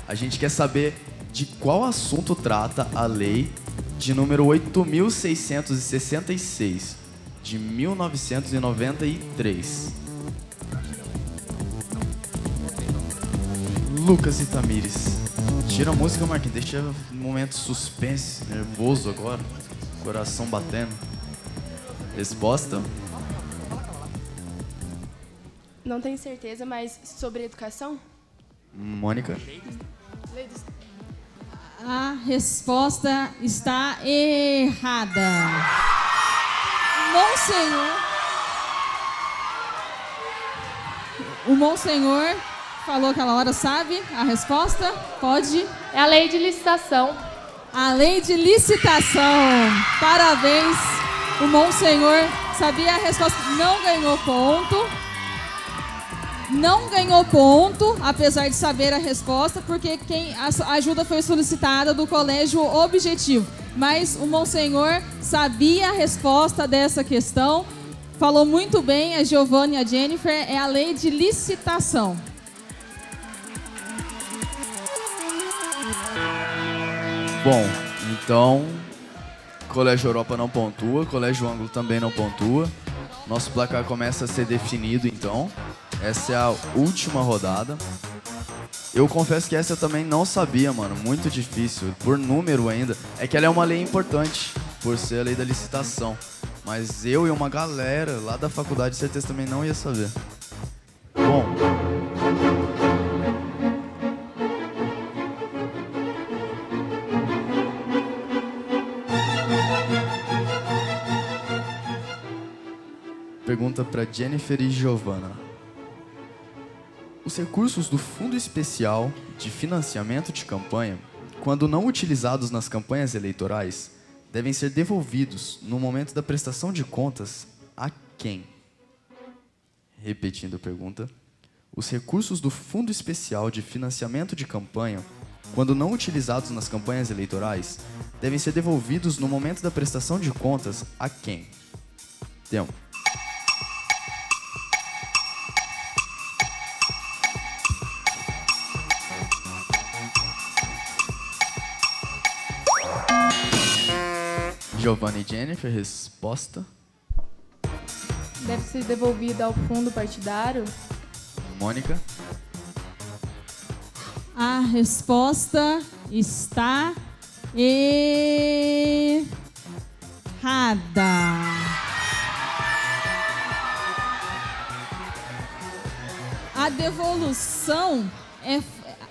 A gente quer saber de qual assunto trata a lei de número 8.666 de 1993. Lucas e Tamires. Tira a música, Marquinhos. Deixa um momento suspense, nervoso agora. Coração batendo. Resposta? Não tenho certeza, mas sobre educação? Mônica? A resposta está errada. O Monsenhor falou aquela hora, sabe? A resposta? Pode? É a lei de licitação. A lei de licitação. Parabéns. O Monsenhor sabia a resposta. Não ganhou ponto. Não ganhou ponto, apesar de saber a resposta, porque a ajuda foi solicitada do Colégio Objetivo. mas o Monsenhor sabia a resposta dessa questão. Falou muito bem, a Giovanna e a Jennifer, é a lei de licitação. Bom, então, Colégio Europa não pontua, Colégio Ângulo também não pontua. Nosso placar começa a ser definido, então. Essa é a última rodada. Eu confesso que essa eu também não sabia, mano. Muito difícil, por número ainda. É que ela é uma lei importante, por ser a lei da licitação. Mas eu e uma galera lá da faculdade, certeza, também não ia saber. Bom... Pergunta para Jennifer e Giovanna. Os recursos do Fundo Especial de Financiamento de Campanha, quando não utilizados nas campanhas eleitorais, devem ser devolvidos no momento da prestação de contas a quem? Repetindo a pergunta. Os recursos do Fundo Especial de Financiamento de Campanha, quando não utilizados nas campanhas eleitorais, devem ser devolvidos no momento da prestação de contas a quem? Tempo. Giovanna e Jennifer, resposta. Deve ser devolvida ao fundo partidário. Mônica. A resposta está errada. A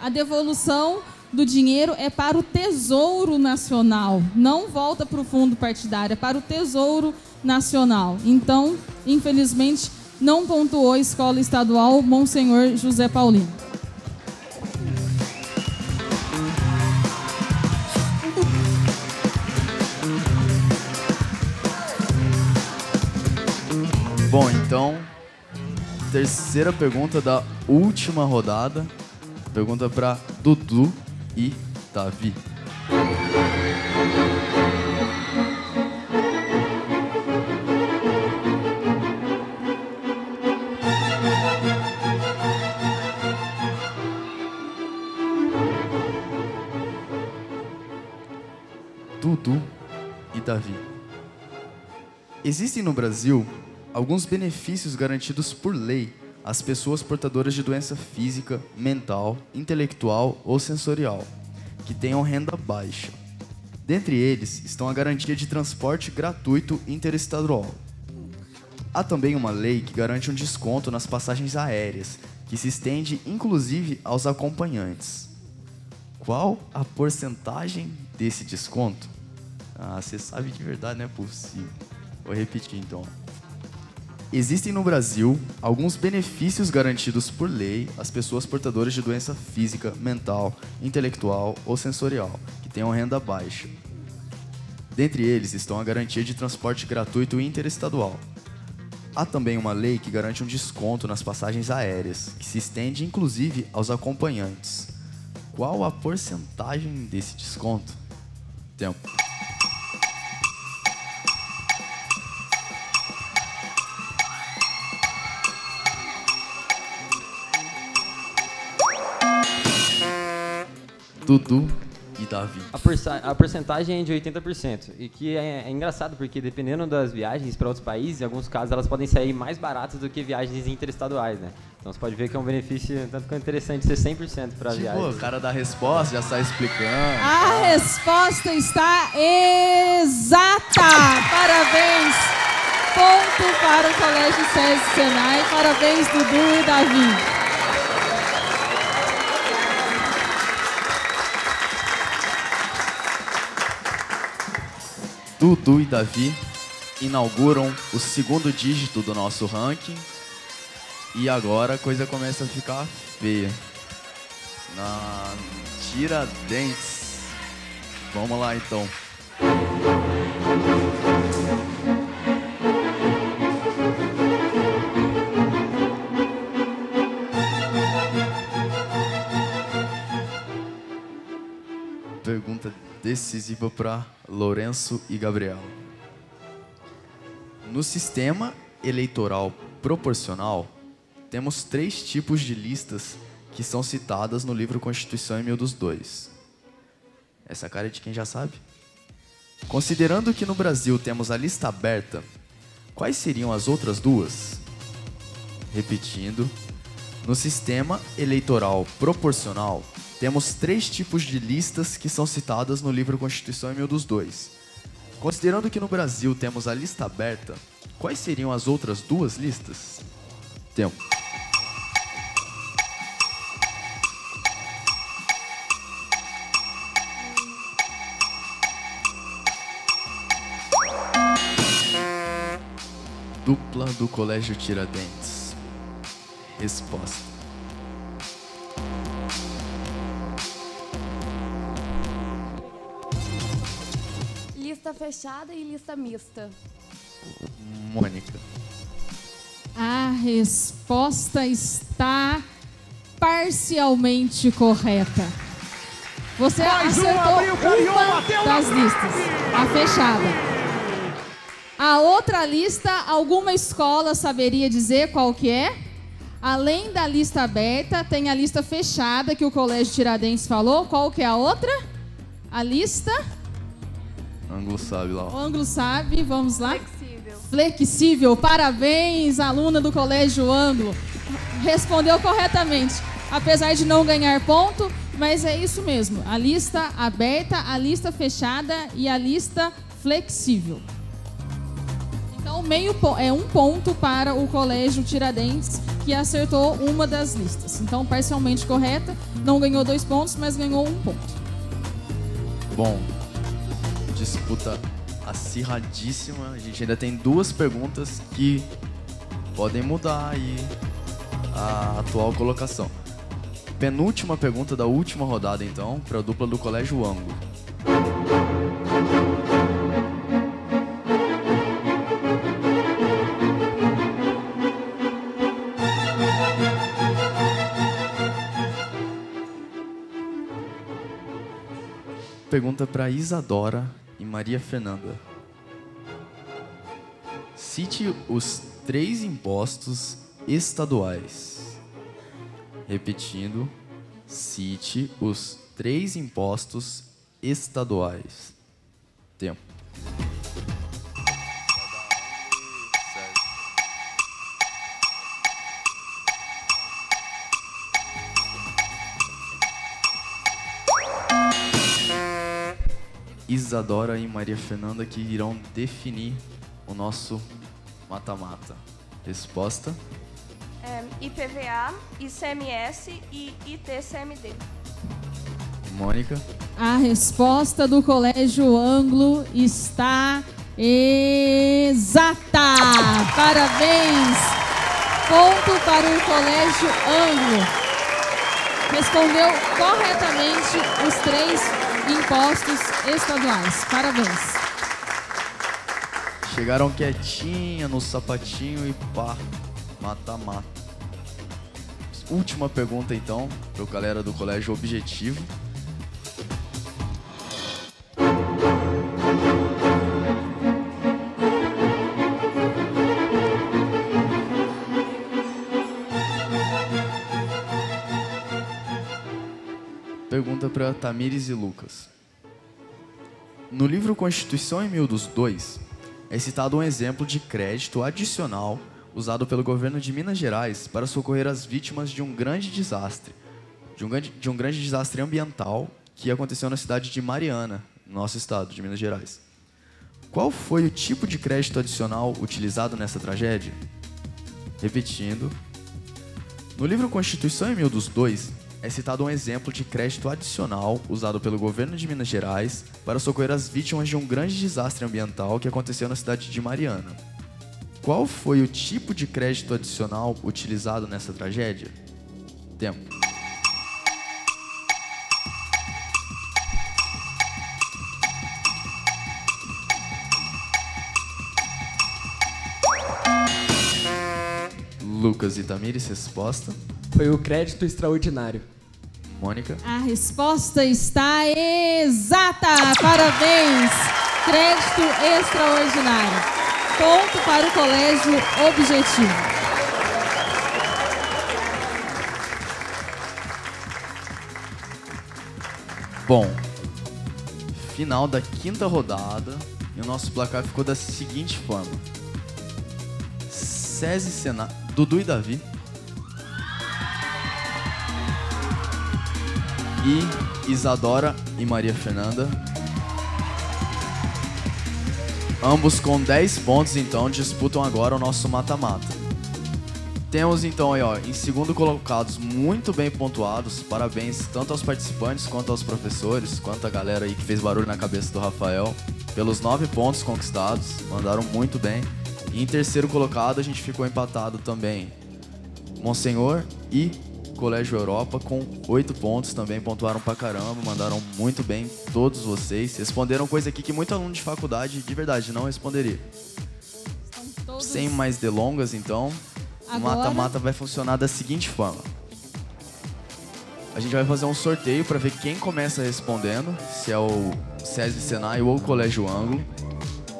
devolução do dinheiro é para o Tesouro Nacional, não volta para o fundo partidário, é para o Tesouro Nacional. Então, infelizmente, não pontuou a Escola Estadual Monsenhor José Paulino. Bom, então, terceira pergunta da última rodada. Pergunta para Dudu e Davi. Dudu e Davi. Existem no Brasil alguns benefícios garantidos por lei às pessoas portadoras de doença física, mental, intelectual ou sensorial, que tenham renda baixa. Dentre eles estão a garantia de transporte gratuito interestadual. Há também uma lei que garante um desconto nas passagens aéreas, que se estende inclusive aos acompanhantes. Qual a porcentagem desse desconto? Ah, você sabe de verdade, não é possível. Vou repetir então. Existem no Brasil alguns benefícios garantidos por lei às pessoas portadoras de doença física, mental, intelectual ou sensorial, que tenham renda baixa. Dentre eles estão a garantia de transporte gratuito interestadual. Há também uma lei que garante um desconto nas passagens aéreas, que se estende inclusive aos acompanhantes. Qual a porcentagem desse desconto? Tempo. Dudu e Davi. A porcentagem é de 80%. E que é engraçado, porque dependendo das viagens para outros países, em alguns casos elas podem sair mais baratas do que viagens interestaduais, né? Então você pode ver que é um benefício tanto quanto interessante ser 100% para viagens. Pô, o cara da resposta já sai explicando. A resposta está exata! Parabéns! Ponto para o Colégio SESI Senai. Parabéns, Dudu e Davi. Dudu e Davi inauguram o segundo dígito do nosso ranking. E agora a coisa começa a ficar feia. Na Tiradentes. Vamos lá então. Pergunta decisiva para Lourenço e Gabriel. No sistema eleitoral proporcional, temos 3 tipos de listas que são citadas no livro Constituição Emil dos Dois. Essa cara é de quem já sabe? Considerando que no Brasil temos a lista aberta, quais seriam as outras 2? Repetindo, no sistema eleitoral proporcional, temos 3 tipos de listas que são citadas no livro Constituição Emil dos Dois. Considerando que no Brasil temos a lista aberta, quais seriam as outras 2 listas? Tempo. Dupla do Colégio Tiradentes. Resposta. Lista fechada e lista mista. Mônica. A resposta está parcialmente correta. Você acertou uma das listas, a fechada. A outra lista, alguma escola saberia dizer qual que é? Além da lista aberta, tem a lista fechada que o Colégio Tiradentes falou. Qual que é a outra? A lista? Ângulo sabe lá. O Ângulo sabe, vamos lá. Flexível. Flexível, parabéns, aluna do Colégio Ângulo. Respondeu corretamente, apesar de não ganhar ponto, mas é isso mesmo. A lista aberta, a lista fechada e a lista flexível. Então, é 1 ponto para o Colégio Tiradentes, que acertou uma das listas. Então, parcialmente correta, não ganhou 2 pontos, mas ganhou 1 ponto. Bom, disputa acirradíssima. A gente ainda tem 2 perguntas que podem mudar aí a atual colocação. Penúltima pergunta da última rodada, então, para a dupla do Colégio Ângulo. Pergunta para Isadora e Maria Fernanda. Cite os 3 impostos estaduais. Repetindo, cite os 3 impostos estaduais. Tempo. Isadora e Maria Fernanda que irão definir o nosso mata-mata. Resposta? IPVA, ICMS e ITCMD. Mônica? A resposta do Colégio Ângulo está exata. Parabéns! Ponto para o Colégio Ângulo. Respondeu corretamente os 3 impostos estaduais. Parabéns. Chegaram quietinha no sapatinho e pá, mata-mata. Última pergunta então, para o galera do Colégio Objetivo. Pergunta para Tamires e Lucas. No livro Constituição Emil dos Dois, é citado um exemplo de crédito adicional usado pelo governo de Minas Gerais para socorrer as vítimas de um grande desastre, de um grande desastre ambiental que aconteceu na cidade de Mariana, no nosso estado de Minas Gerais. Qual foi o tipo de crédito adicional utilizado nessa tragédia? Repetindo, no livro Constituição Emil dos Dois, é citado um exemplo de crédito adicional usado pelo governo de Minas Gerais para socorrer as vítimas de um grande desastre ambiental que aconteceu na cidade de Mariana. Qual foi o tipo de crédito adicional utilizado nessa tragédia? Tempo. Lucas e Tamires, resposta? Foi o crédito extraordinário. Mônica? A resposta está exata. Parabéns! crédito extraordinário. Ponto para o Colégio Objetivo. Bom, final da quinta rodada e o nosso placar ficou da seguinte forma: SESI Senai, Dudu e Davi e Isadora e Maria Fernanda, ambos com 10 pontos, então disputam agora o nosso mata-mata. Temos então aí, ó, em segundo colocados, muito bem pontuados. Parabéns tanto aos participantes, quanto aos professores, quanto a galera aí que fez barulho na cabeça do Rafael, pelos 9 pontos conquistados, mandaram muito bem. E em terceiro colocado a gente ficou empatado também, Monsenhor e Colégio Europa, com 8 pontos, também pontuaram pra caramba, mandaram muito bem todos vocês. Responderam coisa aqui que muito aluno de faculdade, de verdade, não responderia. Sem mais delongas, então, o mata-mata vai funcionar da seguinte forma. A gente vai fazer um sorteio para ver quem começa respondendo, se é o SESI Senai ou o Colégio Ângulo.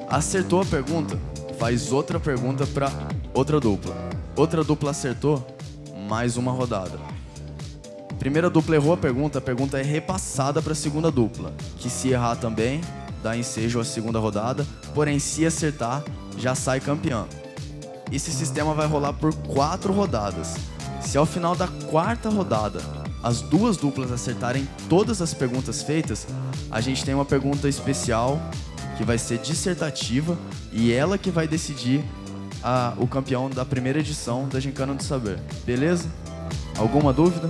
Acertou a pergunta, faz outra pergunta para outra dupla. Outra dupla acertou, mais uma rodada. Primeira dupla errou a pergunta é repassada para a segunda dupla, que se errar também, dá ensejo à segunda rodada, porém se acertar, já sai campeão. Esse sistema vai rolar por 4 rodadas. Se ao final da quarta rodada as duas duplas acertarem todas as perguntas feitas, a gente tem uma pergunta especial que vai ser dissertativa e ela que vai decidir o campeão da primeira edição da Gincana do Saber. Beleza? Alguma dúvida?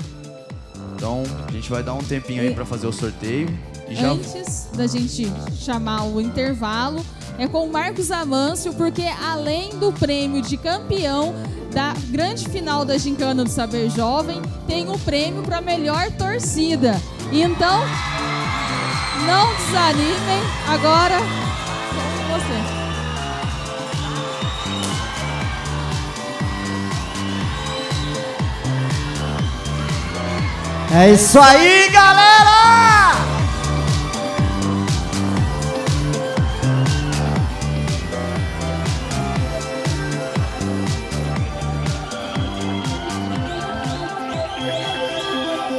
Então a gente vai dar um tempinho aí para fazer o sorteio. E já... Antes da gente chamar o intervalo, é com o Marcos Amâncio, porque além do prêmio de campeão da grande final da Gincana do Saber Jovem, tem um prêmio para melhor torcida. Então, não desanimem, agora com você. É isso aí, galera!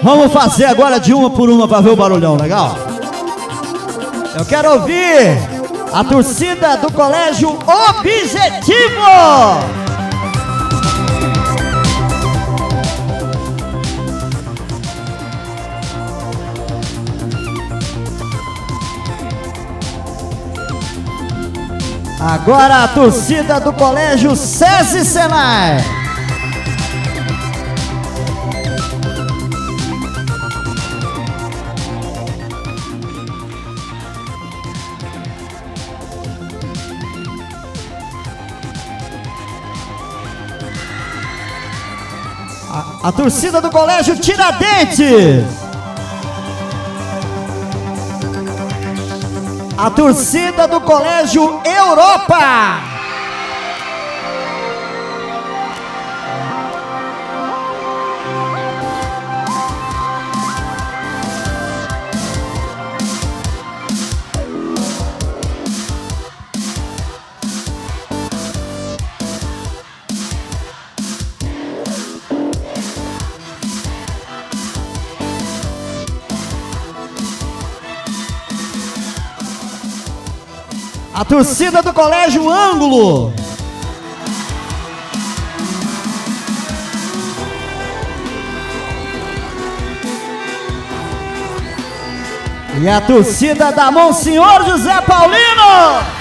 Vamos fazer agora de uma por uma para ver o barulhão, legal? Eu quero ouvir a torcida do Colégio Objetivo! Agora a torcida do Colégio SESI Senai. A torcida do Colégio Tiradentes. A torcida do Colégio Europa. A torcida do Colégio Ângulo. E a torcida da Monsenhor José Paulino.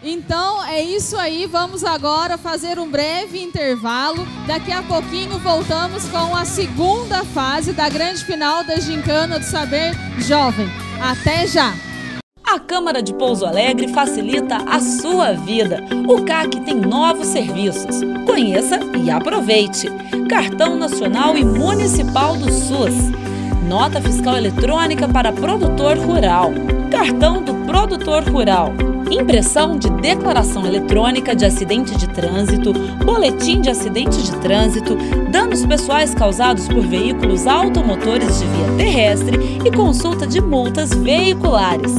Então é isso aí, vamos agora fazer um breve intervalo. Daqui a pouquinho voltamos com a segunda fase da grande final da Gincana do Saber Jovem. Até já! A Câmara de Pouso Alegre facilita a sua vida. O CAC tem novos serviços. Conheça e aproveite. Cartão Nacional e Municipal do SUS. Nota fiscal eletrônica para produtor rural. Cartão do produtor rural. Impressão de declaração eletrônica de acidente de trânsito, boletim de acidente de trânsito, danos pessoais causados por veículos automotores de via terrestre e consulta de multas veiculares.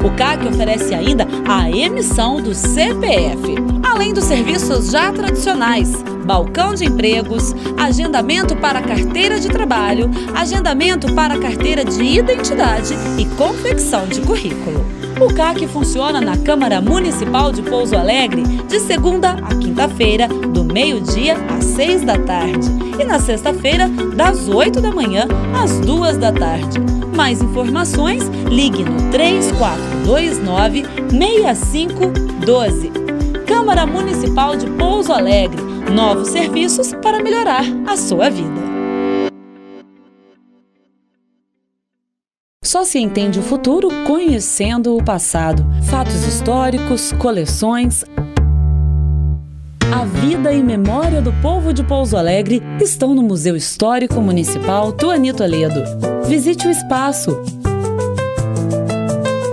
O CAC oferece ainda a emissão do CPF, além dos serviços já tradicionais: balcão de empregos, agendamento para carteira de trabalho, agendamento para carteira de identidade e confecção de currículo. O CAC funciona na Câmara Municipal de Pouso Alegre de segunda a quinta-feira, do meio-dia às 6 da tarde, e na sexta-feira, das 8 da manhã às 2 da tarde. Mais informações, ligue no 3429-6512. Câmara Municipal de Pouso Alegre. Novos serviços para melhorar a sua vida. Só se entende o futuro conhecendo o passado. Fatos históricos, coleções. A vida e memória do povo de Pouso Alegre estão no Museu Histórico Municipal Tuani Toledo. Visite o espaço.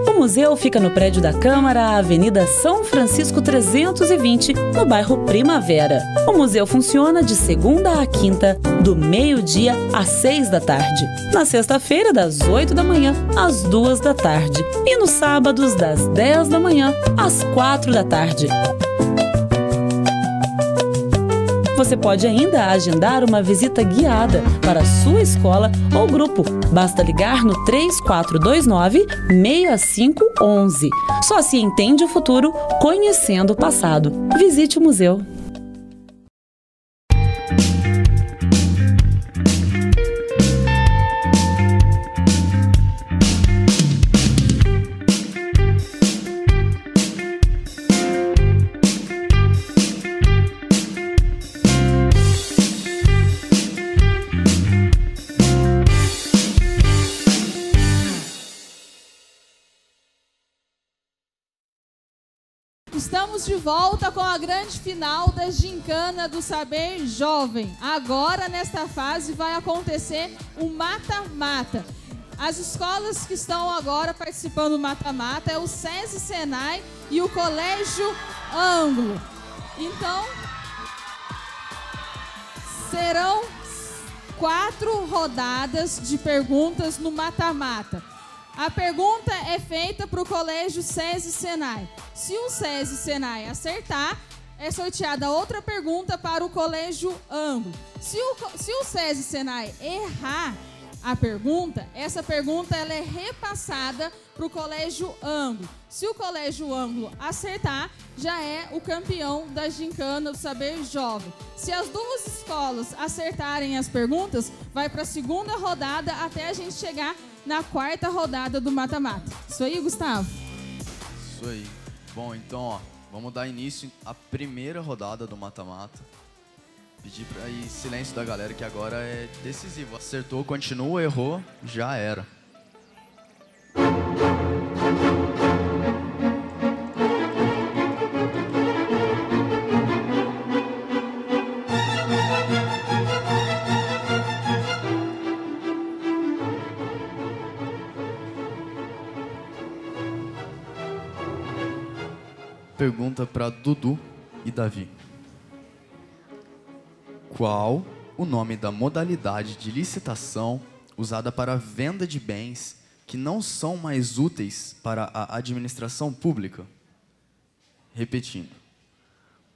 O museu fica no prédio da Câmara, Avenida São Francisco 320, no bairro Primavera. O museu funciona de segunda a quinta, do meio-dia às 6 da tarde. Na sexta-feira, das 8 da manhã às 2 da tarde. E nos sábados, das 10 da manhã às 4 da tarde. Você pode ainda agendar uma visita guiada para a sua escola ou grupo. Basta ligar no 3429-6511. Só se entende o futuro conhecendo o passado. Visite o museu. Estamos de volta com a grande final da Gincana do Saber Jovem. Agora, nesta fase, vai acontecer o mata-mata. As escolas que estão agora participando do mata-mata é o SESI Senai e o Colégio Ângulo. Então, serão 4 rodadas de perguntas no mata-mata. A pergunta é feita para o Colégio SESI Senai. Se o SESI Senai acertar, é sorteada outra pergunta para o Colégio Ângulo. Se o SESI Senai errar a pergunta, essa pergunta ela é repassada para o Colégio Ângulo. Se o Colégio Ângulo acertar, já é o campeão da Gincana do Saber Jovem. Se as duas escolas acertarem as perguntas, vai para a segunda rodada até a gente chegar na 4ª rodada do mata-mata. Isso aí, Gustavo? Isso aí. Bom, então, ó, vamos dar início à primeira rodada do mata-mata. Pedir para ir silêncio da galera que agora é decisivo. Acertou, continua, errou, já era. Pergunta para Dudu e Davi. Qual o nome da modalidade de licitação usada para a venda de bens que não são mais úteis para a administração pública? Repetindo.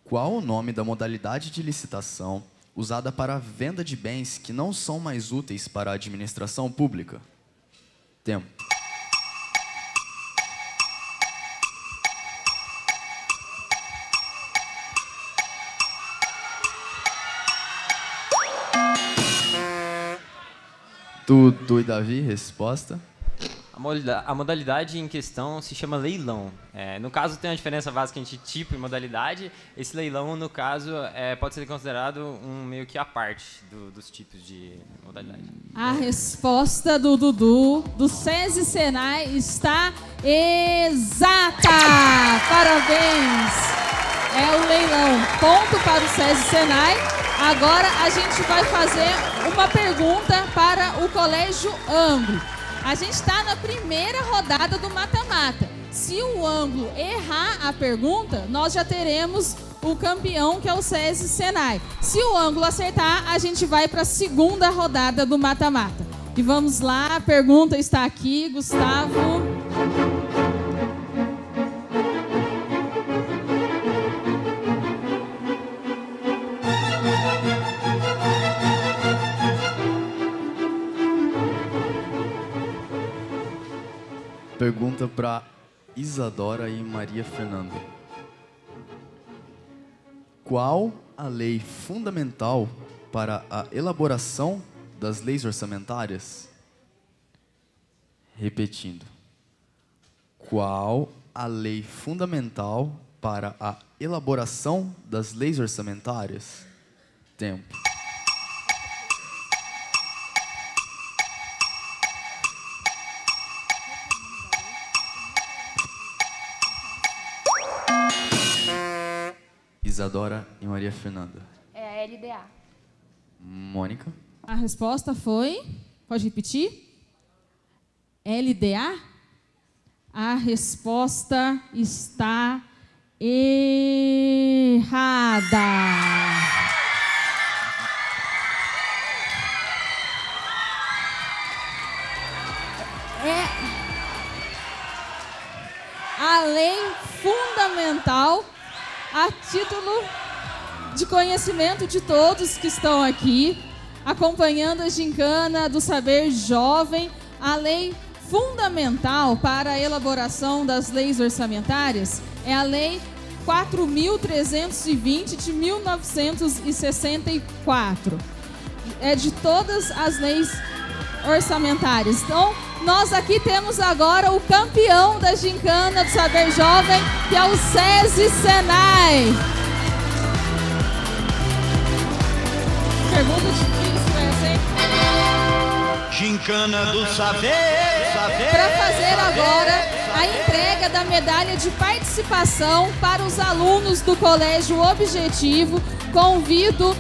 Qual o nome da modalidade de licitação usada para a venda de bens que não são mais úteis para a administração pública? Tempo. Dudu e Davi, resposta? A modalidade em questão se chama leilão. No caso, tem uma diferença básica entre tipo e modalidade. Esse leilão, no caso, pode ser considerado meio que a parte dos tipos de modalidade. A resposta do Dudu, do SESI Senai, está exata! Parabéns! É o leilão. Ponto para o SESI Senai. Agora a gente vai fazer uma pergunta para o Colégio Ângulo. A gente está na primeira rodada do mata-mata. Se o Ângulo errar a pergunta, nós já teremos o campeão, que é o SESI Senai. Se o Ângulo acertar, a gente vai para a segunda rodada do mata-mata. E vamos lá, a pergunta está aqui, Gustavo. Pergunta para Isadora e Maria Fernanda. Qual a lei fundamental para a elaboração das leis orçamentárias? Repetindo. Qual a lei fundamental para a elaboração das leis orçamentárias? Tempo. Isadora e Maria Fernanda. É a LDA. Mônica. A resposta foi... Pode repetir? LDA? A resposta está errada. É a lei fundamental, a título de conhecimento de todos que estão aqui, acompanhando a gincana do Saber Jovem, a lei fundamental para a elaboração das leis orçamentárias é a Lei 4.320 de 1964. É de todas as leis orçamentárias. Então, nós aqui temos agora o campeão da gincana do Saber Jovem, que é o SESI Senai. Pergunta difícil essa, hein? Gincana do Saber. Para fazer agora a entrega da medalha de participação para os alunos do Colégio Objetivo, convido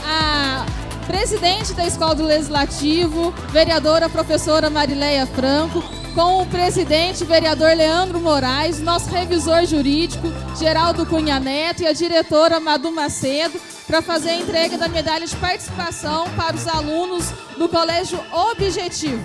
a presidente da Escola do Legislativo, vereadora professora Marileia Franco, com o presidente, vereador Leandro Moraes, nosso revisor jurídico, Geraldo Cunha Neto, e a diretora Madu Macedo, para fazer a entrega da medalha de participação para os alunos do Colégio Objetivo.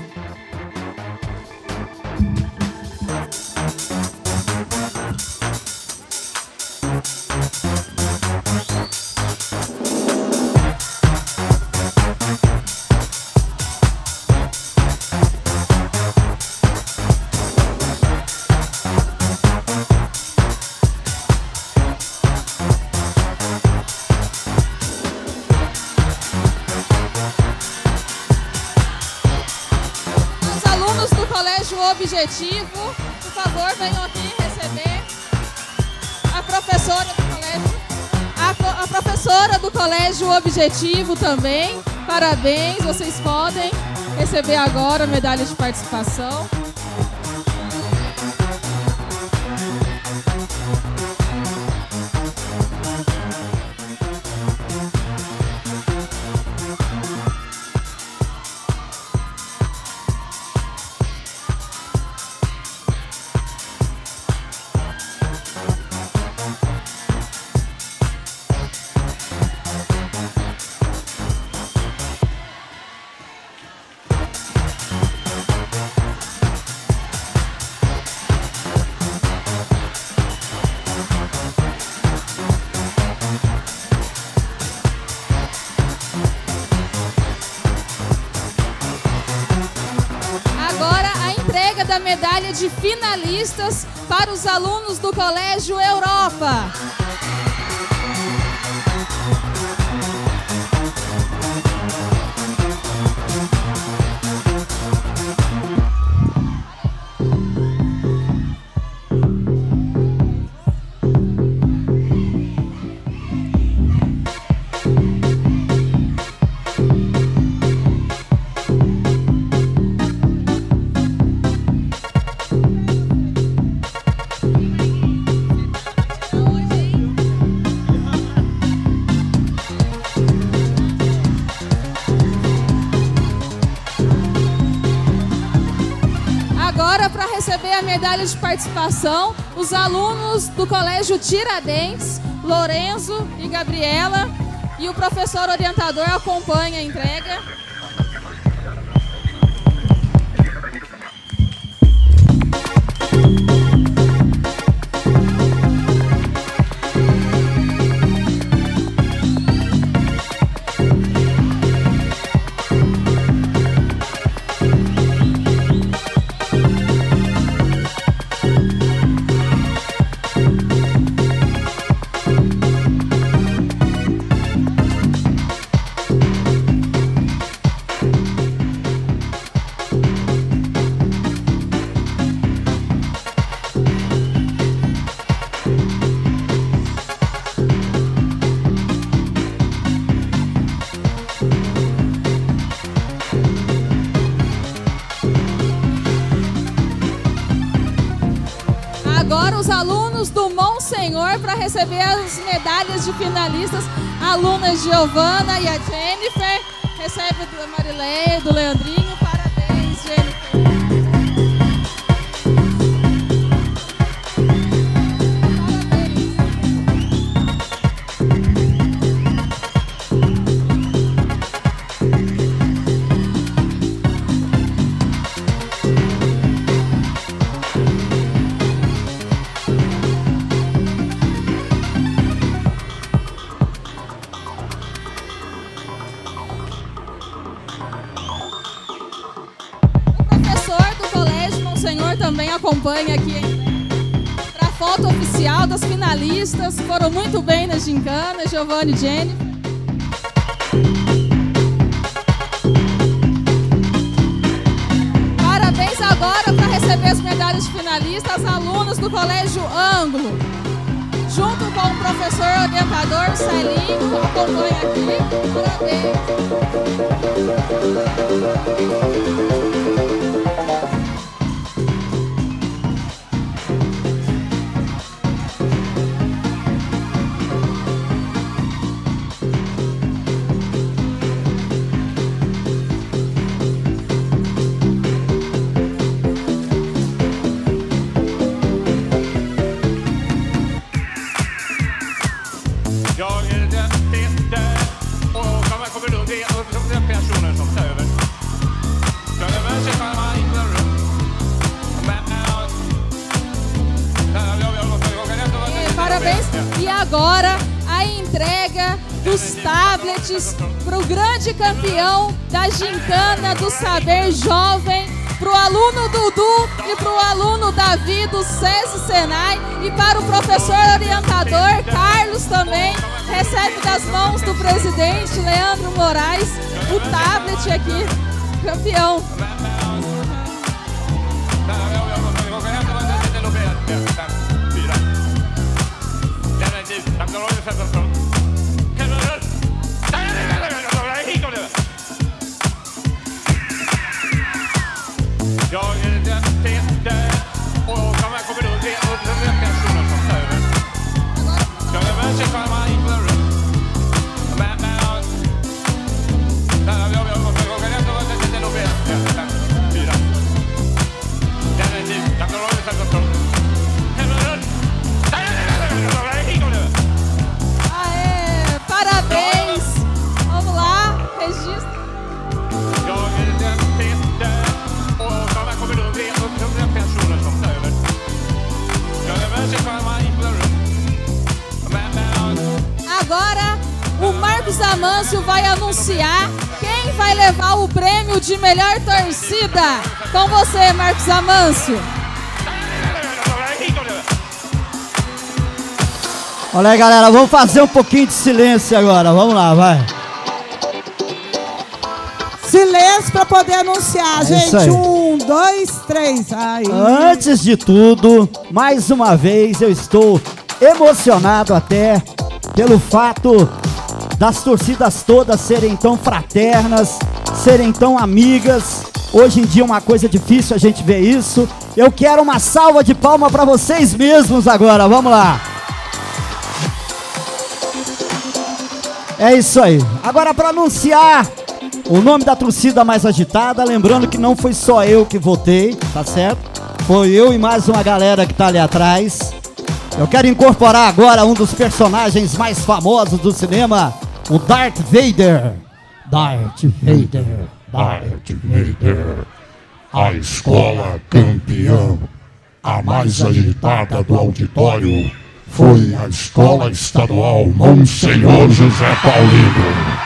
Objetivo, por favor, venham aqui receber a professora do colégio, a professora do Colégio Objetivo também. Parabéns, vocês podem receber agora a medalha de participação. Da medalha de finalistas para os alunos do Colégio Europa. receber a medalha de participação, os alunos do Colégio Tiradentes, Lorenzo e Gabriela, e o professor orientador acompanha a entrega. Agora os alunos do Monsenhor para receber as medalhas de finalistas, a aluna Giovana e a Jennifer, recebe do Marileia, do Leandrinho, parabéns, Jennifer. Também acompanha aqui para a foto oficial das finalistas. Foram muito bem na gincana, Giovanni e Jennifer. Parabéns agora para receber as medalhas de finalistas, as alunas do Colégio Ângulo. Junto com o professor orientador Celinho, acompanha aqui. Parabéns. Parabéns. E agora a entrega dos tablets para o grande campeão da gincana do Saber Jovem, para o aluno Dudu e para o aluno Davi do SESI Senai, e para o professor orientador Carlos também, recebe das mãos do presidente Leandro Moraes o tablet aqui, campeão. Agora o Marcos Amâncio vai anunciar quem vai levar o prêmio de melhor torcida. Com você, Marcos Amâncio. Olha aí, galera, vamos fazer um pouquinho de silêncio agora. Vamos lá, vai. Silêncio para poder anunciar, gente. 1, 2, 3. Aí. Antes de tudo, mais uma vez eu estou emocionado até pelo fato das torcidas todas serem tão fraternas, serem tão amigas. Hoje em dia é uma coisa difícil a gente ver isso. Eu quero uma salva de palmas para vocês mesmos agora, vamos lá. É isso aí. Agora para anunciar o nome da torcida mais agitada, lembrando que não foi só eu que votei, tá certo? Foi eu e mais uma galera que tá ali atrás. Eu quero incorporar agora um dos personagens mais famosos do cinema, o Darth Vader. Darth Vader. Darth Vader. A escola campeã, a mais agitada do auditório, foi a Escola Estadual Monsenhor José Paulino.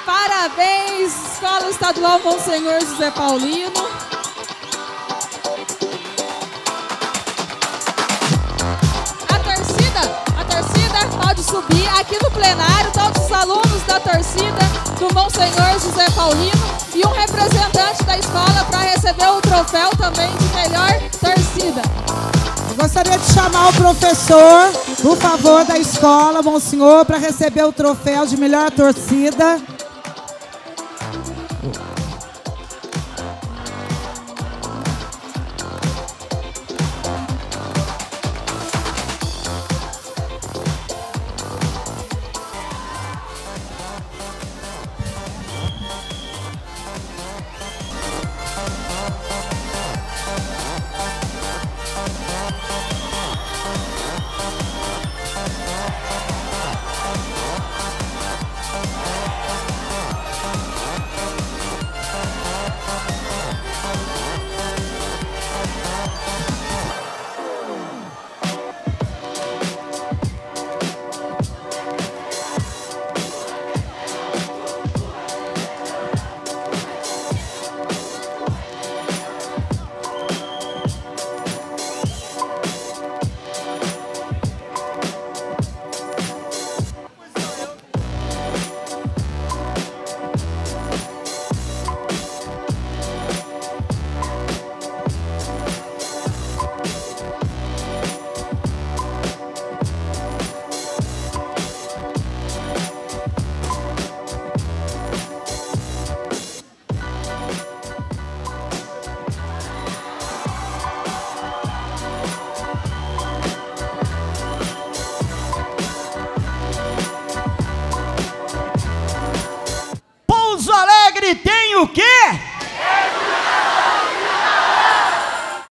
Parabéns, Escola Estadual Monsenhor José Paulino. A torcida pode subir aqui no plenário, todos os alunos da torcida do Monsenhor José Paulino e um representante da escola para receber o troféu também de melhor torcida. Eu gostaria de chamar o professor, por favor, da escola, Monsenhor, para receber o troféu de melhor torcida. Tem o quê?